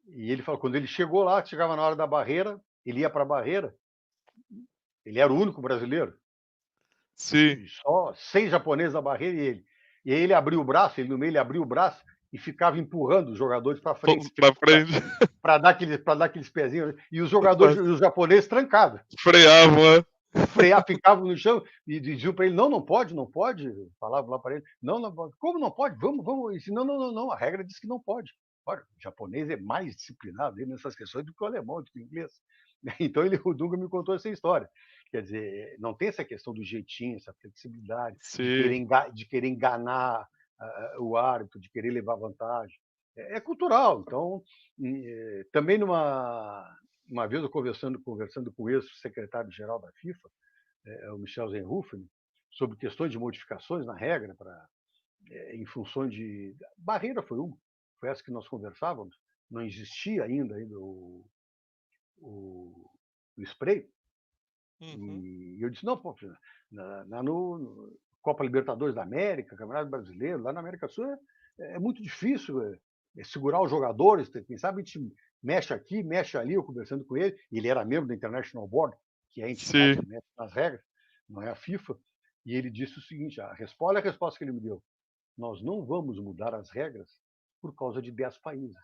e ele falou, quando ele chegou lá, chegava na hora da barreira, ele ia para a barreira, ele era o único brasileiro, Sim. só 6 japoneses na barreira e ele. E aí ele abriu o braço, ele no meio ele abriu o braço e ficava empurrando os jogadores para frente. Para frente. Para dar aqueles pezinhos. E os jogadores, os japoneses trancados. Freavam, né? Ficavam no chão e diziam para ele, não pode, não pode. Falavam lá para ele, não, como não pode? Vamos. Não, a regra diz que não pode. Olha, o japonês é mais disciplinado nessas questões do que o alemão, do que o inglês. Então o Dunga me contou essa história. Quer dizer, não tem essa questão do jeitinho, essa flexibilidade, de querer enganar o árbitro, de querer levar vantagem. É cultural. Então, também uma vez eu conversando com o ex-secretário-geral da FIFA, o Michel Zenhofen, sobre questões de modificações na regra, em função de... Barreira foi essa que nós conversávamos, não existia ainda o spray. Uhum. E eu disse, não, pô, no Copa Libertadores da América, Campeonato Brasileiro, lá na América do Sul é muito difícil segurar os jogadores, quem sabe a gente mexe aqui, mexe ali, eu conversando com ele era membro da International Board, que é a entidade que mexe nas regras, não é a FIFA, e ele disse o seguinte, a resposta que ele me deu, nós não vamos mudar as regras por causa de 10 países.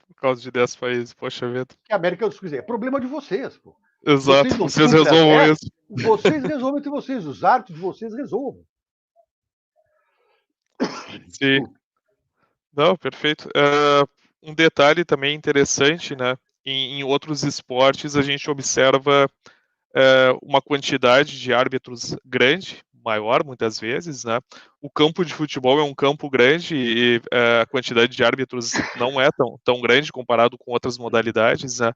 Por causa de 10 países, poxa vida. Que a América do Sul é problema de vocês, pô. Exato, vocês resolvam isso. Vocês resolvem entre vocês, os árbitros de vocês resolvem. Sim. Não, perfeito. Um detalhe também interessante, né? Em outros esportes a gente observa uma quantidade de árbitros grande, maior muitas vezes, né? O campo de futebol é um campo grande e a quantidade de árbitros não é tão grande comparado com outras modalidades, né?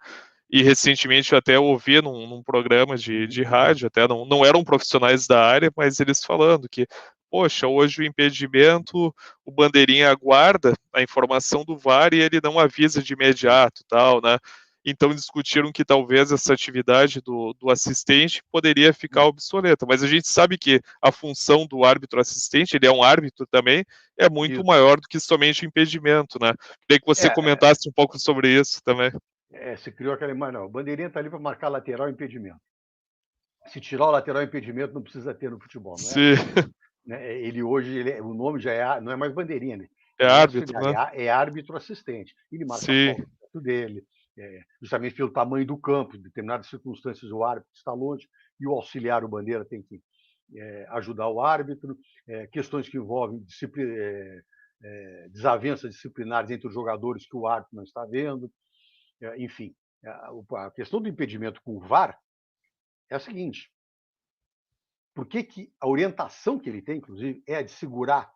E recentemente eu até ouvi num programa de rádio, até não eram profissionais da área, mas eles falando que, poxa, hoje o impedimento, o bandeirinha aguarda a informação do VAR e ele não avisa de imediato, tal, né? Então discutiram que talvez essa atividade do assistente poderia ficar obsoleta, mas a gente sabe que a função do árbitro assistente, ele é um árbitro também, é muito maior do que somente o impedimento, né? Queria que você comentasse um pouco sobre isso também. Se criou aquela imagem, não, o bandeirinha está ali para marcar lateral e impedimento. Se tirar o lateral e impedimento, não precisa ter no futebol, não é? Sim. Né? Ele hoje, o nome já não é mais bandeirinha, né? É árbitro, né? É árbitro assistente. Ele marca a falta dele, justamente pelo tamanho do campo, em determinadas circunstâncias o árbitro está longe e o auxiliar, o bandeira, tem que ajudar o árbitro. Questões que envolvem desavenças disciplinares entre os jogadores que o árbitro não está vendo. Enfim, a questão do impedimento com o VAR é a seguinte: por que a orientação que ele tem, inclusive, é a de segurar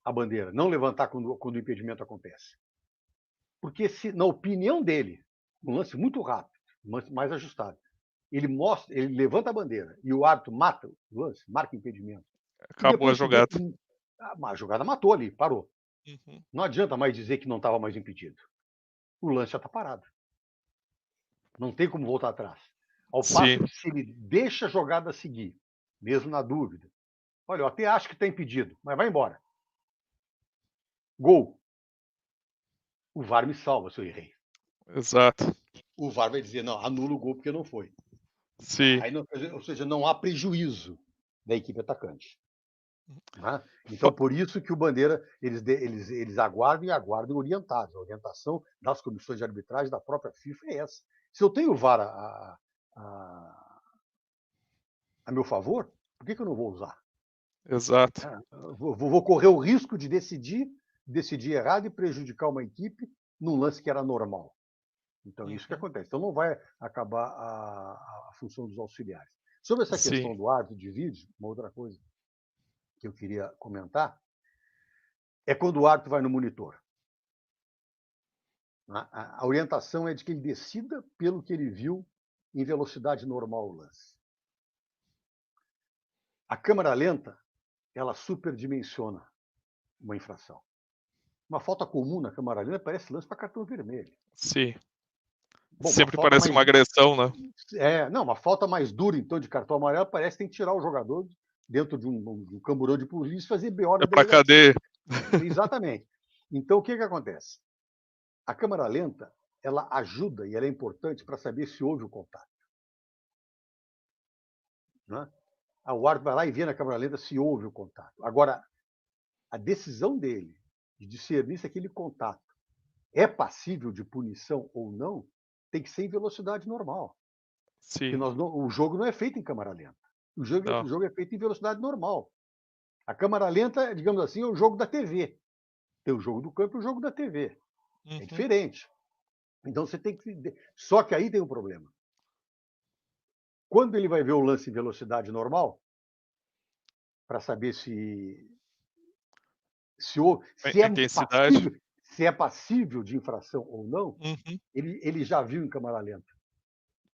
a bandeira, não levantar quando o impedimento acontece? Porque, se, na opinião dele, um lance muito rápido, mais ajustado, ele levanta a bandeira e o árbitro mata o lance, marca o impedimento. Acabou a jogada. A jogada matou ali, parou. Uhum. Não adianta mais dizer que não estava mais impedido. O lance já está parado. Não tem como voltar atrás. Ao passo que, se ele deixa a jogada seguir, mesmo na dúvida, olha, eu até acho que está impedido, mas vai embora. Gol. O VAR me salva se eu errei. Exato. O VAR vai dizer, não, anula o gol porque não foi. Sim. Aí, ou seja, não há prejuízo da equipe atacante. Né? Então, por isso que o Bandeira, eles aguardam orientados. A orientação das comissões de arbitragem da própria FIFA é essa. Se eu tenho o VAR a meu favor, por que eu não vou usar? Exato. Vou correr o risco de decidir errado e prejudicar uma equipe num lance que era normal. Então, isso que acontece. Então, não vai acabar a função dos auxiliares. Sobre essa questão do árbitro de vídeo, uma outra coisa que eu queria comentar é quando o árbitro vai no monitor. A orientação é de que ele decida pelo que ele viu em velocidade normal o lance. A câmera lenta, ela superdimensiona uma infração. Uma falta comum na câmera lenta parece lance para cartão vermelho. Sim. Bom, Sempre parece uma agressão, né? Não, uma falta mais dura, então, de cartão amarelo, parece que tem que tirar o jogador dentro de um camburão de polícia e fazer BO na É pra delegacia. cadeia. Exatamente. Então, o que acontece? A câmara lenta, ela ajuda e ela é importante para saber se houve o contato. Né? O árbitro vai lá e vê na câmara lenta se houve o contato. Agora, a decisão dele de discernir se aquele contato é passível de punição ou não tem que ser em velocidade normal. Sim. Porque o jogo não é feito em câmara lenta. O jogo é feito em velocidade normal. A câmara lenta, digamos assim, é o jogo da TV. Tem o jogo do campo e o jogo da TV. É diferente. Então você tem que. Só que aí tem um problema. Quando ele vai ver o lance em velocidade normal, para saber se intensidade. É passível de infração ou não, ele já viu em câmara lenta.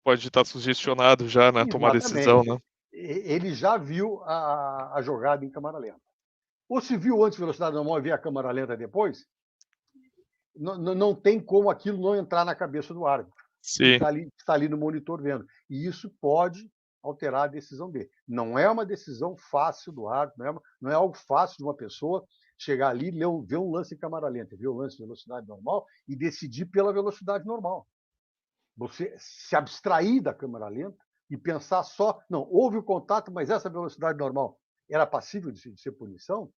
Pode estar sugestionado já na tomar decisão, né? Ele já viu a jogada em câmara lenta. Ou se viu antes velocidade normal e vê a câmara lenta depois, não tem como aquilo não entrar na cabeça do árbitro. Sim. Está ali no monitor vendo. E isso pode alterar a decisão dele. Não é uma decisão fácil do árbitro, não é algo fácil de uma pessoa chegar ali, ver um lance em câmara lenta, ver um lance em velocidade normal e decidir pela velocidade normal. Você se abstrair da câmara lenta e pensar só, não, houve o contato, mas essa velocidade normal era passível de ser punição?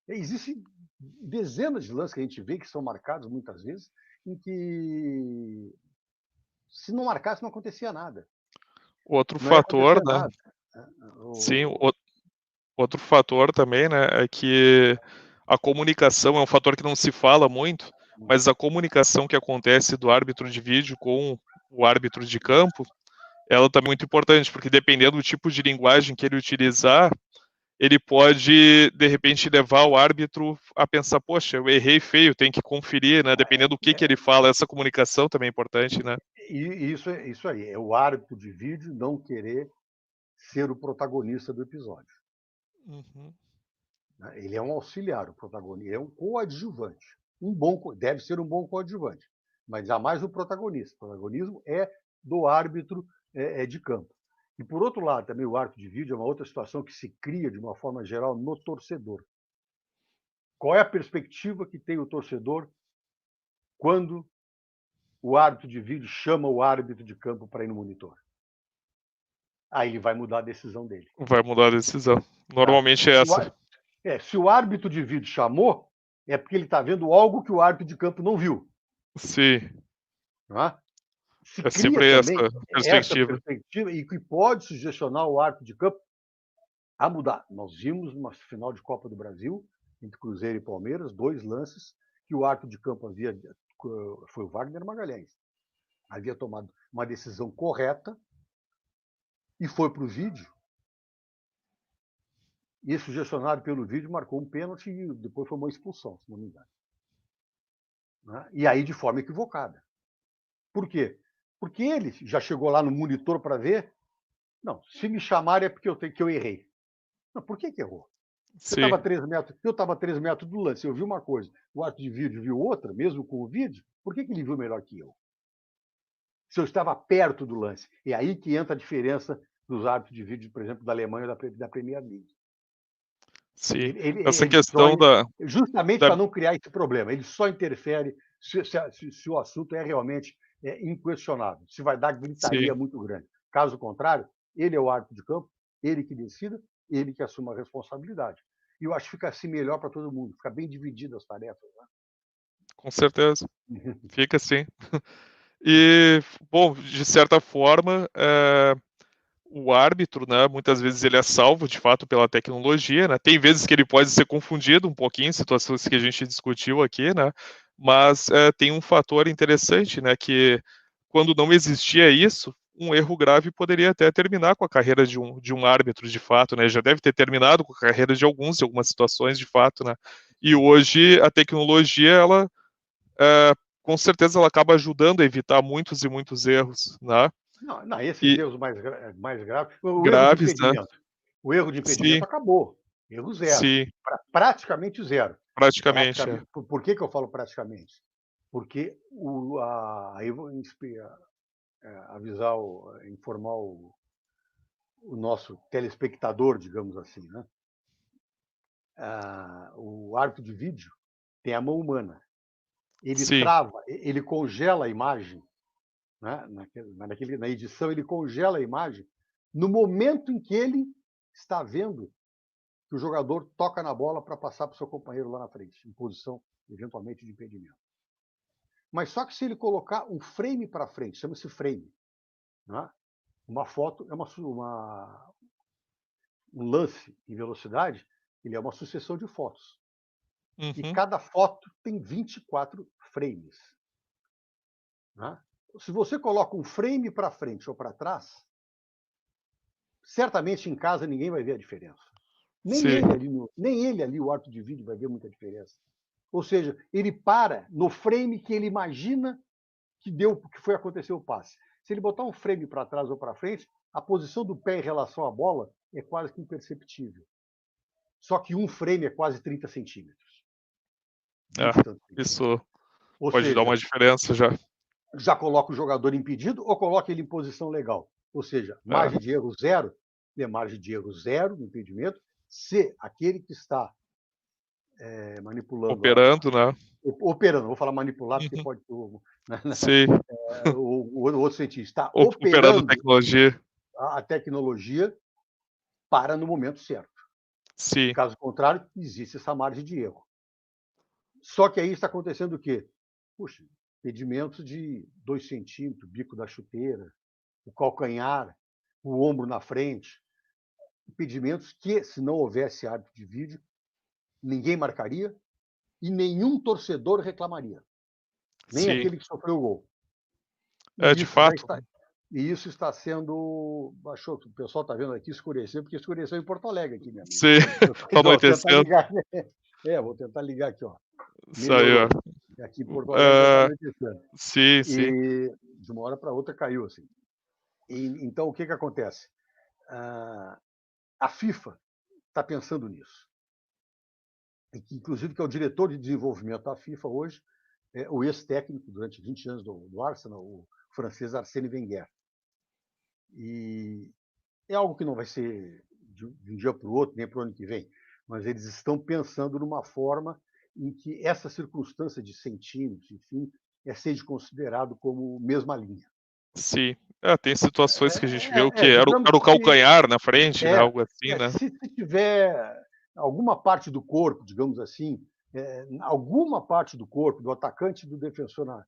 Existem dezenas de lances que a gente vê que são marcados muitas vezes em que se não marcasse não acontecia nada. Outro fator, né? Sim, outro fator também, né, é que a comunicação é um fator que não se fala muito, mas a comunicação que acontece do árbitro de vídeo com o árbitro de campo, ela também é muito importante, porque dependendo do tipo de linguagem que ele utilizar, ele pode, de repente, levar o árbitro a pensar, poxa, eu errei feio, tem que conferir, né? Dependendo do que ele fala, essa comunicação também é importante, né? E isso aí, é o árbitro de vídeo não querer ser o protagonista do episódio. Ele é um auxiliar, o protagonista, é um coadjuvante. Deve ser um bom coadjuvante, mas jamais o protagonista. O protagonismo é do árbitro de campo. E, por outro lado, também o árbitro de vídeo é uma outra situação que se cria, de uma forma geral, no torcedor. Qual é a perspectiva que tem o torcedor quando o árbitro de vídeo chama o árbitro de campo para ir no monitor? Aí ele vai mudar a decisão dele. Vai mudar a decisão. Normalmente é essa. Se o árbitro de vídeo chamou, é porque ele está vendo algo que o árbitro de campo não viu. Sim. Não é? É sempre essa perspectiva e que pode sugestionar o árbitro de campo a mudar. Nós vimos uma final de Copa do Brasil, entre Cruzeiro e Palmeiras, 2 lances que o árbitro de campo foi o Wagner Magalhães, havia tomado uma decisão correta e foi para o vídeo. E sugestionado pelo vídeo, marcou um pênalti e depois foi uma expulsão, se não me engano. E aí de forma equivocada. Por quê? Porque ele já chegou lá no monitor para ver. Não, se me chamarem é porque eu errei. Não, por que errou? Você estava a 3 metros, eu estava a 3 metros do lance, eu vi uma coisa, o árbitro de vídeo viu outra, mesmo com o vídeo, por que ele viu melhor que eu? Se eu estava perto do lance. É aí que entra a diferença dos árbitros de vídeo, por exemplo, da Alemanha ou da Premier League. Sim, essa questão justamente para não criar esse problema. Ele só interfere se o assunto é realmente inquestionável, se vai dar gritaria muito grande. Caso contrário, ele é o árbitro de campo, ele que decida, ele que assuma a responsabilidade. E eu acho que fica assim melhor para todo mundo, fica bem dividido as tarefas. Né? Com certeza, fica assim. E, bom, de certa forma, o árbitro, né, muitas vezes ele é salvo, de fato, pela tecnologia, né? Tem vezes que ele pode ser confundido um pouquinho, situações que a gente discutiu aqui, né? Mas tem um fator interessante, né, que quando não existia isso, um erro grave poderia até terminar com a carreira de um árbitro, de fato, né? Já deve ter terminado com a carreira de algumas situações, de fato, né? E hoje a tecnologia, ela, com certeza, ela acaba ajudando a evitar muitos e muitos erros, né? Não, esses erros mais graves. Graves, né? O erro de impedimento acabou. Erro zero. Sim. Praticamente zero. Praticamente. Por que eu falo praticamente? Porque avisar, informar o nosso telespectador, digamos assim, né? O árbitro de vídeo tem a mão humana. Ele Sim. trava, ele congela a imagem, né? Na edição, ele congela a imagem no momento em que ele está vendo que o jogador toca na bola para passar para o seu companheiro lá na frente, em posição, eventualmente, de impedimento. Mas só que se ele colocar um frame para frente, chama-se frame, né? Uma foto é um lance em velocidade, ele é uma sucessão de fotos. E cada foto tem 24 frames. Né? Se você coloca um frame para frente ou para trás, certamente em casa ninguém vai ver a diferença. Nem ele ali, o árbitro de vídeo, vai ver muita diferença. Ou seja, ele para no frame que ele imagina que foi acontecer o passe. Se ele botar um frame para trás ou para frente, a posição do pé em relação à bola é quase que imperceptível. Só que um frame é quase 30 centímetros. Isso ou pode seja, dar uma diferença já. Já coloca o jogador impedido ou coloca ele em posição legal. Ou seja, margem de erro zero, margem de erro zero no impedimento, se aquele que está manipulando... Operando, né? Operando, vou falar manipular, porque pode... Sim. O outro sentido, está Operando operando tecnologia. a tecnologia para no momento certo. Sim. Caso contrário, existe essa margem de erro. Só que aí está acontecendo o quê? Puxa, impedimentos de 2 centímetros, bico da chuteira, o calcanhar, o ombro na frente. Impedimentos que, se não houvesse árbitro de vídeo, ninguém marcaria e nenhum torcedor reclamaria. Nem aquele que sofreu o gol. De fato. E isso está sendo... Achou que o pessoal está vendo aqui, escureceu, porque escureceu em Porto Alegre aqui, minha amiga. Sim, está anoitecendo. Vou tentar ligar aqui, ó. Isso aí, ó. Aqui em Porto Alegre está anoitecendo. Sim. E de uma hora para outra caiu, assim. Então, o que acontece? A FIFA está pensando nisso. Inclusive, que é o diretor de desenvolvimento da FIFA hoje, o ex-técnico durante 20 anos do Arsenal, o francês Arsène Wenger. E é algo que não vai ser de um dia para o outro, nem para o ano que vem, mas eles estão pensando numa forma em que essa circunstância de centímetros, enfim, seja considerado como mesma linha. Sim. Tem situações que a gente viu que era o calcanhar na frente, né? Algo assim, né? Se tiver alguma parte do corpo, digamos assim, alguma parte do corpo do atacante e do defensor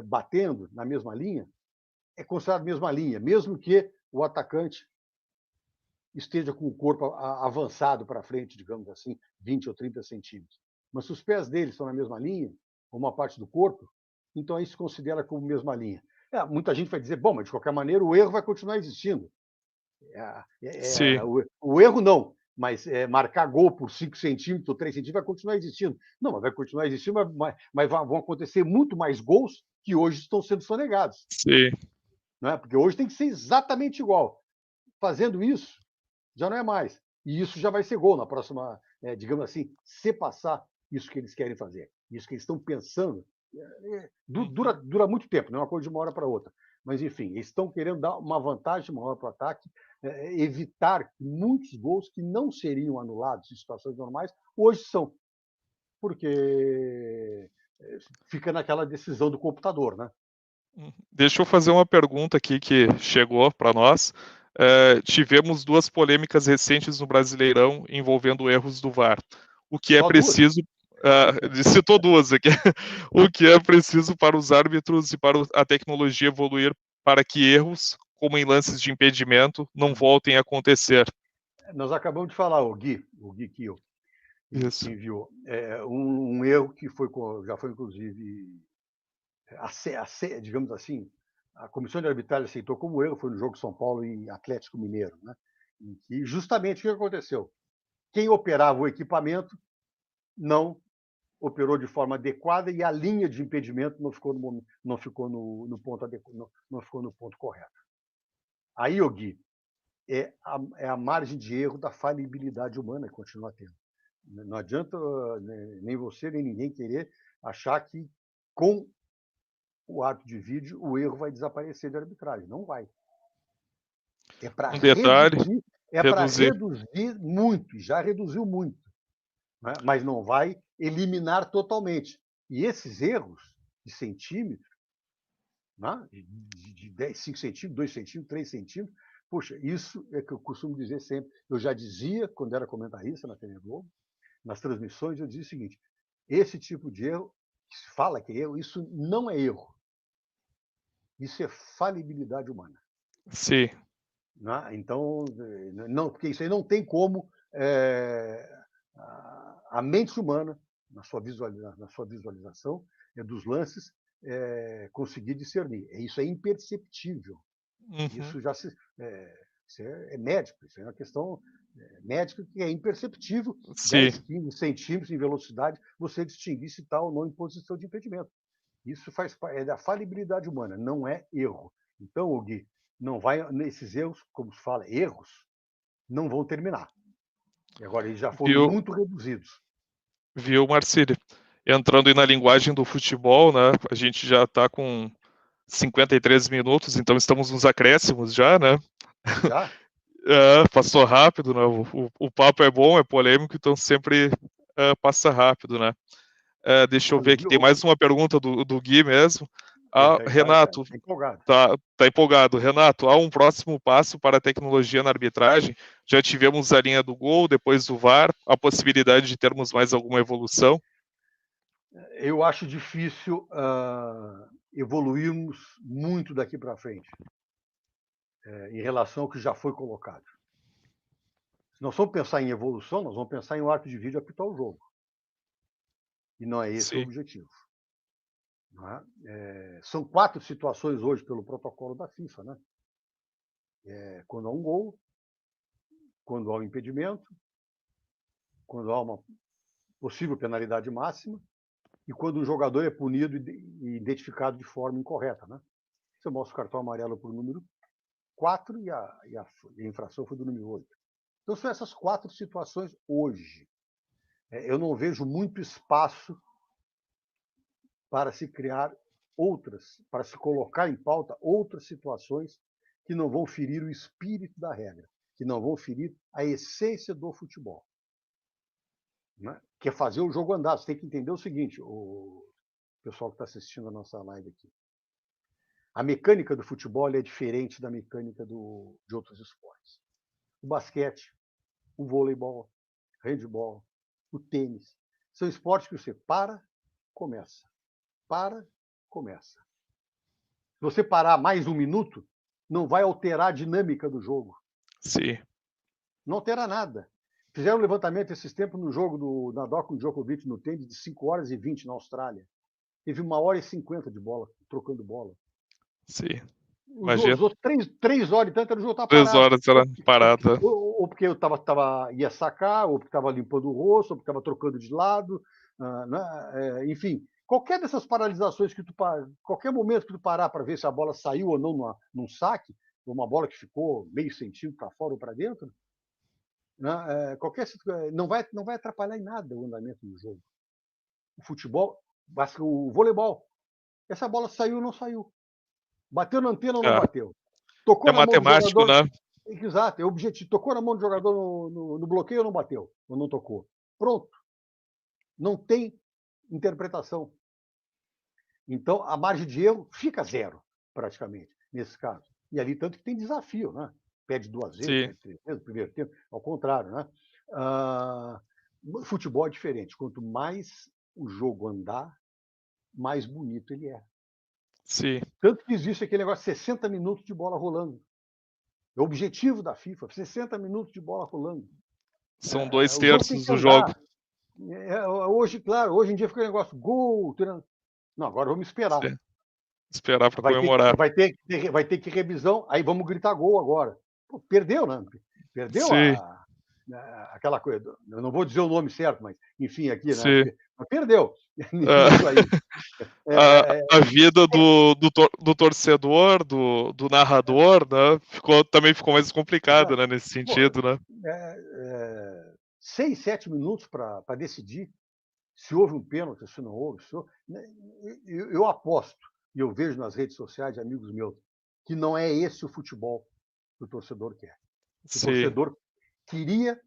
batendo na mesma linha, é considerado a mesma linha, mesmo que o atacante esteja com o corpo avançado para frente, digamos assim, 20 ou 30 centímetros. Mas se os pés dele estão na mesma linha, uma parte do corpo, então aí se considera como mesma linha. Muita gente vai dizer, bom, mas de qualquer maneira o erro vai continuar existindo. O erro não, mas marcar gol por 5 centímetros ou 3 centímetros vai continuar existindo. Não, mas vai continuar existindo, mas vão acontecer muito mais gols que hoje estão sendo sonegados. Sim. Não é? Porque hoje tem que ser exatamente igual. Fazendo isso, já não é mais. E isso já vai ser gol na próxima, digamos assim, se passar isso que eles querem fazer, isso que eles estão pensando. Dura muito tempo, não é uma coisa de uma hora para outra. Mas, enfim, eles estão querendo dar uma vantagem maior para o ataque, evitar muitos gols que não seriam anulados em situações normais, hoje são. Porque fica naquela decisão do computador, né? Deixa eu fazer uma pergunta aqui que chegou para nós. Tivemos 2 polêmicas recentes no Brasileirão envolvendo erros do VAR. O que é preciso... citou 2 aqui. O que é preciso para os árbitros e para a tecnologia evoluir para que erros, como em lances de impedimento, não voltem a acontecer? Nós acabamos de falar, o Gui Kiel, que enviou. Um erro que já foi, inclusive, digamos assim, a comissão de arbitragem aceitou como erro, foi no jogo São Paulo e Atlético Mineiro, né? Em que justamente o que aconteceu? Quem operava o equipamento não operou de forma adequada e a linha de impedimento não ficou no ponto correto. Aí, Gui, é a margem de erro da falibilidade humana que continua tendo. Não adianta nem você nem ninguém querer achar que com o árbitro de vídeo, o erro vai desaparecer de arbitragem. Não vai. É para Um detalhe, reduzir, reduzir. muito, já reduziu muito, né? Mas não vai eliminar totalmente. E esses erros de centímetro, né? de 10, 5 centímetros, 2 centímetros, 3 centímetros, poxa, isso é que eu costumo dizer sempre. Eu já dizia, quando era comentarista na TV Globo, nas transmissões, eu dizia o seguinte: esse tipo de erro, que se fala que é erro, isso não é erro. Isso é falibilidade humana. Sim. Né? Então, não, porque isso aí não tem como a mente humana, na sua visualização dos lances, conseguir discernir. Isso é imperceptível. Uhum. Isso já isso é médico, isso é uma questão médica que é imperceptível. Sim. 10, 15 centímetros em velocidade, você distinguir se está ou não em posição de impedimento. Isso é da falibilidade humana, não é erro. Então, Gui, não vai nesses erros, como se fala, erros, não vão terminar. E agora eles já foram muito reduzidos. Viu, Marcílio? Entrando aí na linguagem do futebol, né? A gente já está com 53 minutos, então estamos nos acréscimos já, né? Já? Passou rápido, né? O papo é bom, é polêmico, então sempre passa rápido, né? Deixa eu ver aqui, tem mais uma pergunta do Gui mesmo. Renato, tá empolgado. Tá empolgado. Renato, há um próximo passo para a tecnologia na arbitragem? Já tivemos a linha do gol, depois do VAR, a possibilidade de termos mais alguma evolução? Eu acho difícil evoluirmos muito daqui para frente em relação ao que já foi colocado. Se nós vamos pensar em evolução, nós vamos pensar em um árbitro de vídeo apitar o jogo. E não é esse Sim. o objetivo. São 4 situações hoje pelo protocolo da FIFA, né? Quando há um gol, quando há um impedimento, quando há uma possível penalidade máxima e quando um jogador é punido e identificado de forma incorreta, né? Você mostra o cartão amarelo para o número 4 e a infração foi do número 8. Então são essas 4 situações hoje. Eu não vejo muito espaço para se criar outras, para se colocar em pauta outras situações que não vão ferir o espírito da regra, que não vão ferir a essência do futebol. Né? Que é fazer o jogo andar. Você tem que entender o seguinte, o pessoal que está assistindo a nossa live aqui. A mecânica do futebol é diferente da mecânica de outros esportes. O basquete, o voleibol, o handebol, o tênis, são esportes que você para, começa. Para, começa. Se você parar mais um minuto, não vai alterar a dinâmica do jogo. Sim. Não altera nada. Fizeram um levantamento esses tempos no jogo do Nadal com o Djokovic no tênis de 5 horas e 20 na Austrália. Teve 1 hora e 50 de bola, trocando bola. Sim. Os outros 3 horas e tanto, o jogo estava 3 parado. horas era parada. Ou porque eu ia sacar, ou porque estava limpando o rosto, ou porque estava trocando de lado. Enfim, qualquer dessas paralisações que qualquer momento que tu parar para ver se a bola saiu ou não num saque, ou uma bola que ficou meio centímetro para fora ou para dentro, não vai atrapalhar em nada o andamento do jogo. O futebol, o voleibol, essa bola saiu ou não saiu? Bateu na antena ou não bateu? Tocou na mão do jogador, né? Exato, é objetivo. Tocou na mão do jogador no bloqueio ou não bateu? Ou não tocou? Pronto. Não tem interpretação. Então, a margem de erro fica 0, praticamente, nesse caso. E ali, tanto que tem desafio, né? Pede 2 vezes, pede 3 vezes, primeiro tempo, ao contrário, né? Futebol é diferente. Quanto mais o jogo andar, mais bonito ele é. Sim. Tanto que existe aquele negócio de 60 minutos de bola rolando. É o objetivo da FIFA, 60 minutos de bola rolando. São 2/3 do jogo. Hoje, claro, hoje em dia fica um negócio, gol. Não, agora vamos esperar. Sim. Esperar para comemorar. Vai ter que revisão, aí vamos gritar gol agora. Pô, perdeu, né? Perdeu aquela coisa. Eu não vou dizer o nome certo, mas enfim, aqui, né? Mas perdeu. Isso aí. A vida do torcedor, do narrador, né? Também ficou mais complicada, né, nesse sentido, né? 6, 7 minutos para decidir se houve um pênalti, se não houve. Eu aposto e eu vejo nas redes sociais de amigos meus, que não é esse o futebol que o torcedor quer. O torcedor queria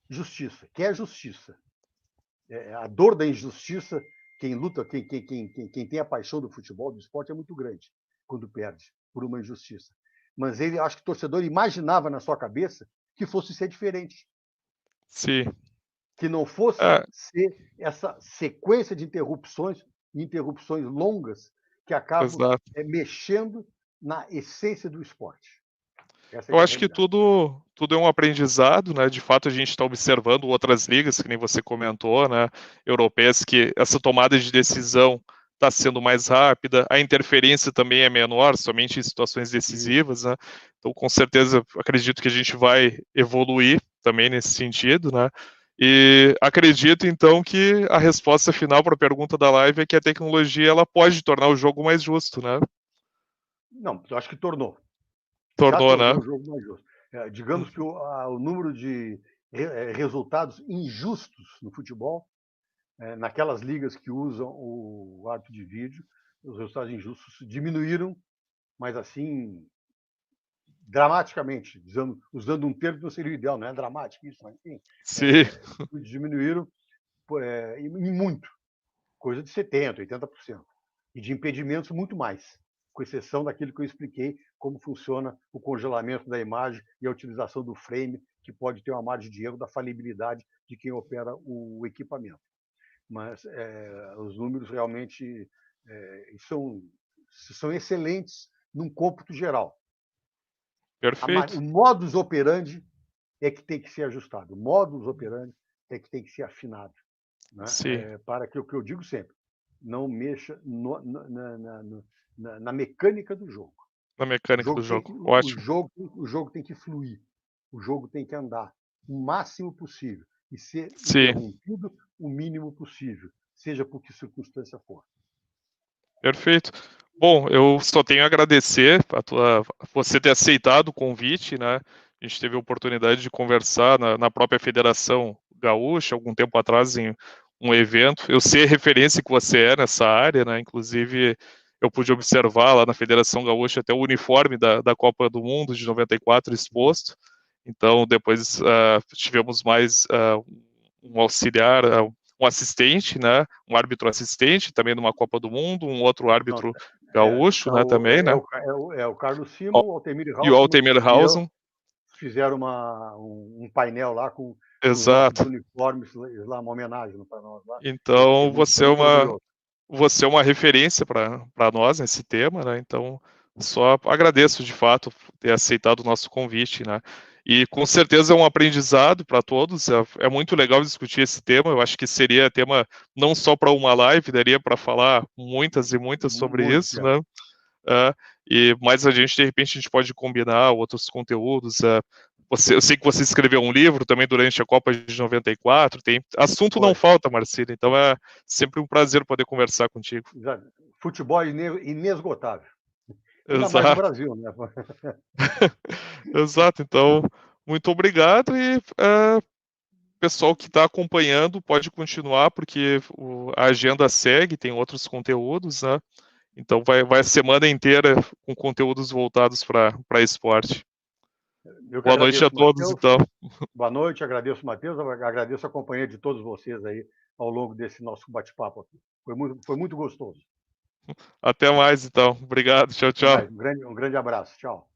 justiça, quer justiça. A dor da injustiça, quem luta, quem tem a paixão do futebol, do esporte, é muito grande quando perde por uma injustiça. Mas ele, acho que o torcedor imaginava na sua cabeça que fosse ser diferente. Sim. Que não fosse ser essa sequência de interrupções longas que acabam mexendo na essência do esporte. Eu acho que tudo é um aprendizado, né? De fato, a gente está observando outras ligas, que nem você comentou, né? Europeias, que essa tomada de decisão está sendo mais rápida, a interferência também é menor, somente em situações decisivas, né? Então, com certeza, acredito que a gente vai evoluir também nesse sentido, né? E acredito, então, que a resposta final para a pergunta da live é que a tecnologia ela pode tornar o jogo mais justo, né? Não, eu acho que tornou. Tornou, né? O jogo mais justo. Digamos que o número de resultados injustos no futebol, naquelas ligas que usam o árbitro de vídeo, os resultados injustos diminuíram, mas assim, dramaticamente, usando um termo que não seria o ideal, não é dramático isso, mas enfim. Sim. Diminuíram em muito, coisa de 70%, 80%. E de impedimentos, muito mais, com exceção daquilo que eu expliquei, como funciona o congelamento da imagem e a utilização do frame, que pode ter uma margem de erro da falibilidade de quem opera o equipamento. Mas os números realmente são excelentes num cômputo geral. Perfeito. O modus operandi é que tem que ser ajustado. O modus operandi é que tem que ser afinado. Né? Para que o que eu digo sempre, não mexa na mecânica do jogo. Na mecânica do jogo. Ótimo. O jogo tem que fluir. O jogo tem que andar o máximo possível e ser interrompido o mínimo possível, seja por que circunstância for. Perfeito. Bom, eu só tenho a agradecer você ter aceitado o convite, né? A gente teve a oportunidade de conversar na própria Federação Gaúcha, algum tempo atrás, em um evento. Eu sei a referência que você é nessa área, né? Inclusive, eu pude observar lá na Federação Gaúcha até o uniforme da Copa do Mundo de 94 exposto. Então, depois tivemos mais um auxiliar, um assistente, né? Um árbitro assistente, também numa Copa do Mundo, um outro árbitro gaúcho, né? Também, né? O Carlos Simon, o Altemir Hausen. E o Altemir Hausen. Fizeram um painel lá com os uniformes lá, uma homenagem para nós lá. Então, você é uma referência para nós nesse tema, né? Então, só agradeço de fato ter aceitado o nosso convite, né? E com certeza é um aprendizado para todos. É muito legal discutir esse tema. Eu acho que seria tema não só para uma live, daria para falar muitas e muitas sobre isso, né? Mas de repente a gente pode combinar outros conteúdos. Eu sei que você escreveu um livro também durante a Copa de 94. Assunto não falta, Marcílio. Então é sempre um prazer poder conversar contigo. Exato. Futebol inesgotável. Ainda mais no Brasil, né? Exato. Então, muito obrigado e pessoal que está acompanhando pode continuar, porque a agenda segue, tem outros conteúdos, né? Então vai a semana inteira com conteúdos voltados para esporte. Boa noite a todos, então. Boa noite, agradeço, Matheus, agradeço a companhia de todos vocês aí ao longo desse nosso bate-papo aqui. Foi muito gostoso. Até mais, então. Obrigado, tchau, tchau. Um grande abraço, tchau.